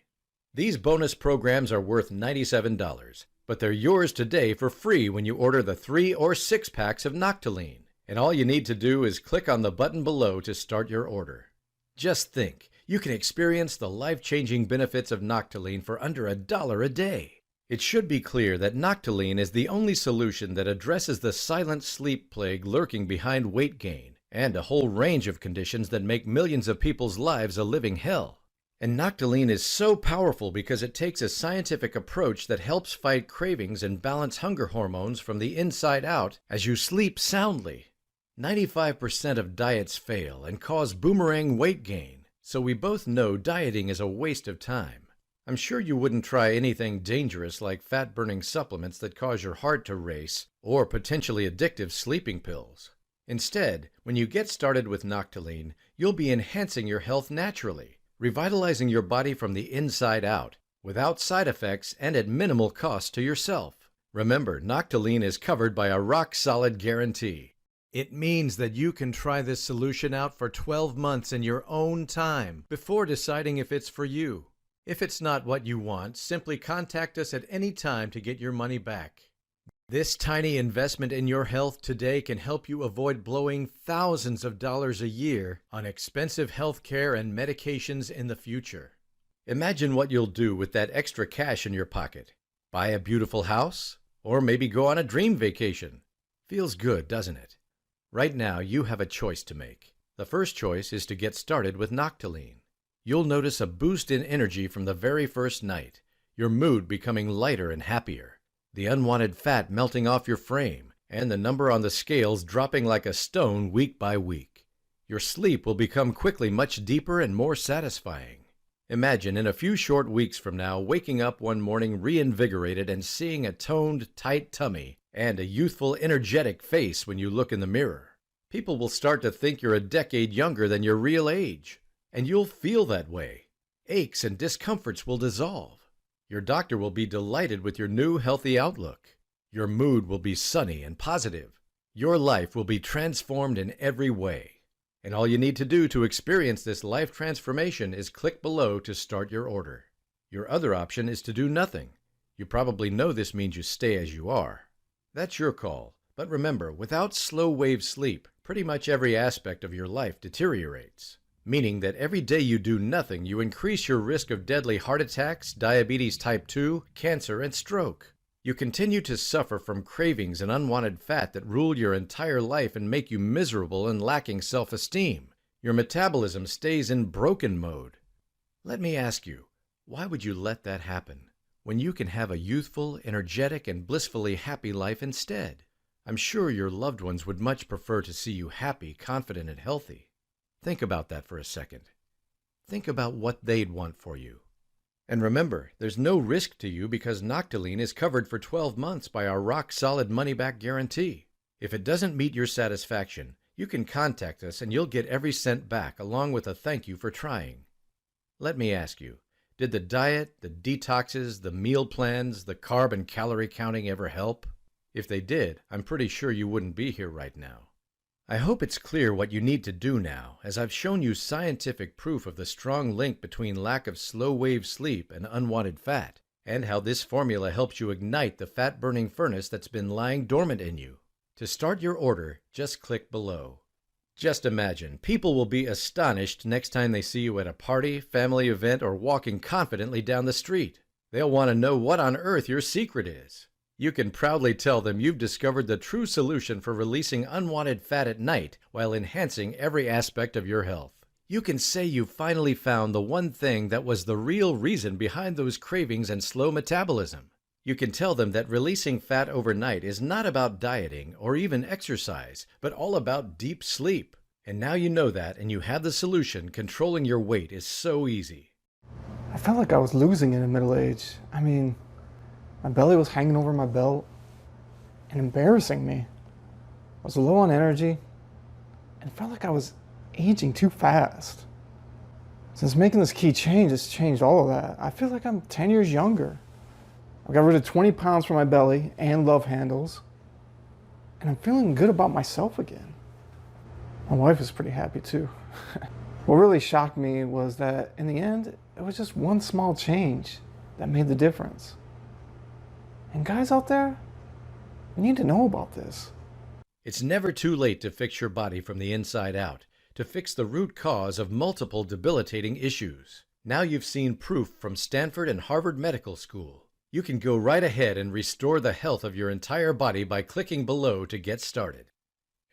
These bonus programs are worth $97, but they're yours today for free when you order the 3 or 6 packs of Noctilene. And all you need to do is click on the button below to start your order. Just think, you can experience the life-changing benefits of Noctilene for under $1 a day. It should be clear that Noctilene is the only solution that addresses the silent sleep plague lurking behind weight gain and a whole range of conditions that make millions of people's lives a living hell. And Noctilene is so powerful because it takes a scientific approach that helps fight cravings and balance hunger hormones from the inside out as you sleep soundly. 95% of diets fail and cause boomerang weight gain, so we both know dieting is a waste of time. I'm sure you wouldn't try anything dangerous like fat-burning supplements that cause your heart to race or potentially addictive sleeping pills. Instead, when you get started with Noctilene, you'll be enhancing your health naturally, revitalizing your body from the inside out, without side effects and at minimal cost to yourself. Remember, Noctilene is covered by a rock-solid guarantee. It means that you can try this solution out for 12 months in your own time before deciding if it's for you. If it's not what you want, simply contact us at any time to get your money back. This tiny investment in your health today can help you avoid blowing thousands of dollars a year on expensive health care and medications in the future. Imagine what you'll do with that extra cash in your pocket. Buy a beautiful house? Or maybe go on a dream vacation. Feels good, doesn't it? Right now, you have a choice to make. The first choice is to get started with Noctilene. You'll notice a boost in energy from the very first night. your mood becoming lighter and happier, the unwanted fat melting off your frame, and the number on the scales dropping like a stone week by week. Your sleep will become quickly much deeper and more satisfying. Imagine in a few short weeks from now waking up one morning reinvigorated and seeing a toned, tight tummy and a youthful, energetic face when you look in the mirror. People will start to think you're a decade younger than your real age, and you'll feel that way. Aches and discomforts will dissolve. Your doctor will be delighted with your new healthy outlook. Your mood will be sunny and positive. Your life will be transformed in every way. And all you need to do to experience this life transformation is click below to start your order. Your other option is to do nothing. You probably know this means you stay as you are. That's your call. But remember, without slow wave sleep, pretty much every aspect of your life deteriorates. Meaning that every day you do nothing, you increase your risk of deadly heart attacks, diabetes type 2, cancer, and stroke. You continue to suffer from cravings and unwanted fat that rule your entire life and make you miserable and lacking self-esteem. Your metabolism stays in broken mode. Let me ask you, why would you let that happen when you can have a youthful, energetic, and blissfully happy life instead? I'm sure your loved ones would much prefer to see you happy, confident, and healthy. Think about that for a second. Think about what they'd want for you. And remember, there's no risk to you because Noctilene is covered for 12 months by our rock-solid money-back guarantee. If it doesn't meet your satisfaction, you can contact us and you'll get every cent back along with a thank you for trying. Let me ask you, did the diet, the detoxes, the meal plans, the carb and calorie counting ever help? If they did, I'm pretty sure you wouldn't be here right now. I hope it's clear what you need to do now, as I've shown you scientific proof of the strong link between lack of slow-wave sleep and unwanted fat, and how this formula helps you ignite the fat-burning furnace that's been lying dormant in you. To start your order, just click below. Just imagine, people will be astonished next time they see you at a party, family event, or walking confidently down the street. They'll want to know what on earth your secret is. You can proudly tell them you've discovered the true solution for releasing unwanted fat at night while enhancing every aspect of your health. You can say you finally found the one thing that was the real reason behind those cravings and slow metabolism. You can tell them that releasing fat overnight is not about dieting or even exercise, but all about deep sleep. And now you know that and you have the solution. Controlling your weight is so easy. I felt like I was losing in middle age. My belly was hanging over my belt and embarrassing me. I was low on energy and it felt like I was aging too fast. Since making this key change, it's changed all of that. I feel like I'm 10 years younger. I got rid of 20 pounds from my belly and love handles, and I'm feeling good about myself again. My wife is pretty happy too. What really shocked me was that in the end, it was just one small change that made the difference. And guys out there, you need to know about this. It's never too late to fix your body from the inside out, to fix the root cause of multiple debilitating issues. Now you've seen proof from Stanford and Harvard Medical School. You can go right ahead and restore the health of your entire body by clicking below to get started.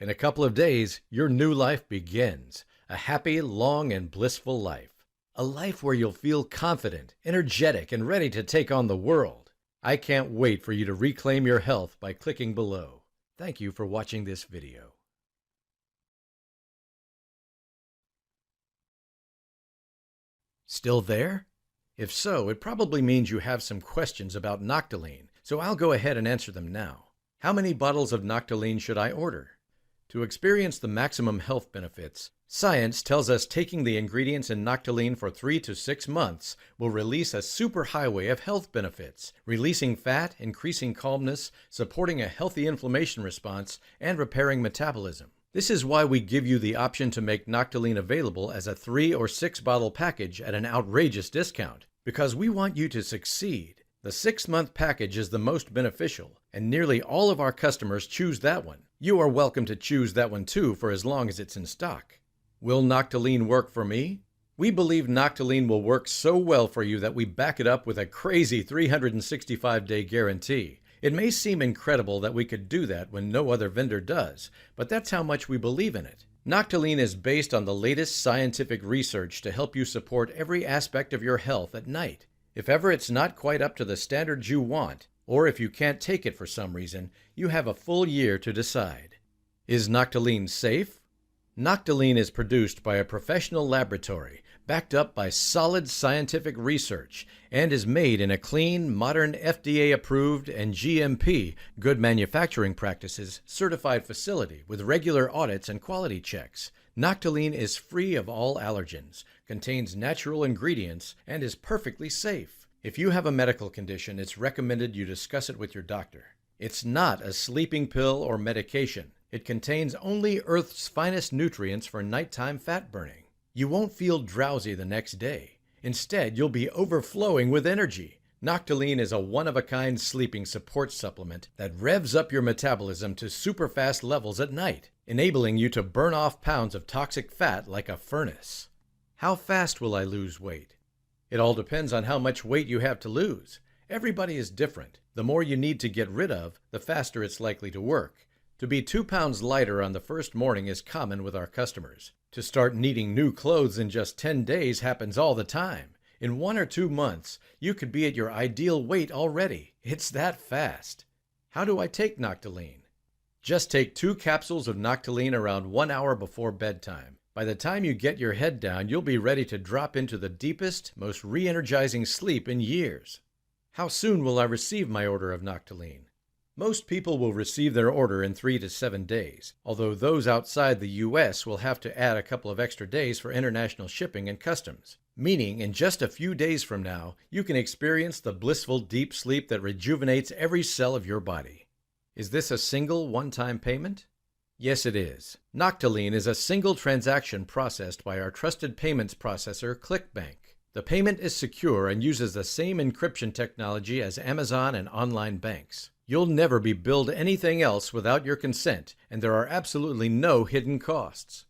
In a couple of days, your new life begins. A happy, long, and blissful life. A life where you'll feel confident, energetic, and ready to take on the world. I can't wait for you to reclaim your health by clicking below. Thank you for watching this video. Still there? If so, it probably means you have some questions about Noctilene, so I'll go ahead and answer them now. How many bottles of Noctilene should I order? To experience the maximum health benefits, science tells us taking the ingredients in Noctilene for 3 to 6 months will release a superhighway of health benefits, releasing fat, increasing calmness, supporting a healthy inflammation response, and repairing metabolism. This is why we give you the option to make Noctilene available as a 3 or 6 bottle package at an outrageous discount, because we want you to succeed. The 6-month package is the most beneficial, and nearly all of our customers choose that one. You are welcome to choose that one too for as long as it's in stock. Will Noctilene work for me? We believe Noctilene will work so well for you that we back it up with a crazy 365-day guarantee. It may seem incredible that we could do that when no other vendor does, but that's how much we believe in it. Noctilene is based on the latest scientific research to help you support every aspect of your health at night. If ever it's not quite up to the standards you want, or if you can't take it for some reason, you have a full year to decide. Is Noctilene safe? Noctilene is produced by a professional laboratory, backed up by solid scientific research, and is made in a clean, modern FDA-approved and GMP, Good Manufacturing Practices, certified facility with regular audits and quality checks. Noctilene is free of all allergens, contains natural ingredients, and is perfectly safe. If you have a medical condition, it's recommended you discuss it with your doctor. It's not a sleeping pill or medication. It contains only Earth's finest nutrients for nighttime fat burning. You won't feel drowsy the next day. Instead, you'll be overflowing with energy. Noctilene is a one-of-a-kind sleeping support supplement that revs up your metabolism to super-fast levels at night, enabling you to burn off pounds of toxic fat like a furnace. How fast will I lose weight? It all depends on how much weight you have to lose. Everybody is different. The more you need to get rid of, the faster it's likely to work. To be 2 pounds lighter on the first morning is common with our customers. To start needing new clothes in just 10 days happens all the time. In 1 or 2 months, you could be at your ideal weight already. It's that fast. How do I take Noctilene? Just take 2 capsules of Noctilene around 1 hour before bedtime. By the time you get your head down, you'll be ready to drop into the deepest, most re-energizing sleep in years. How soon will I receive my order of Noctilene? Most people will receive their order in 3 to 7 days, although those outside the U.S. will have to add a couple of extra days for international shipping and customs. Meaning, in just a few days from now, you can experience the blissful deep sleep that rejuvenates every cell of your body. Is this a single one-time payment? Yes, it is. Noctilene is a single transaction processed by our trusted payments processor, ClickBank. The payment is secure and uses the same encryption technology as Amazon and online banks. You'll never be billed anything else without your consent, and there are absolutely no hidden costs.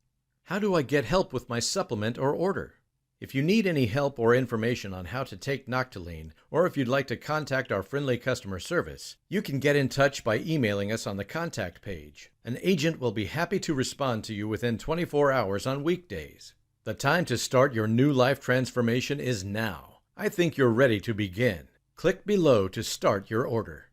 How do I get help with my supplement or order? If you need any help or information on how to take Noctilene, or if you'd like to contact our friendly customer service, you can get in touch by emailing us on the contact page. An agent will be happy to respond to you within 24 hours on weekdays. The time to start your new life transformation is now. I think you're ready to begin. Click below to start your order.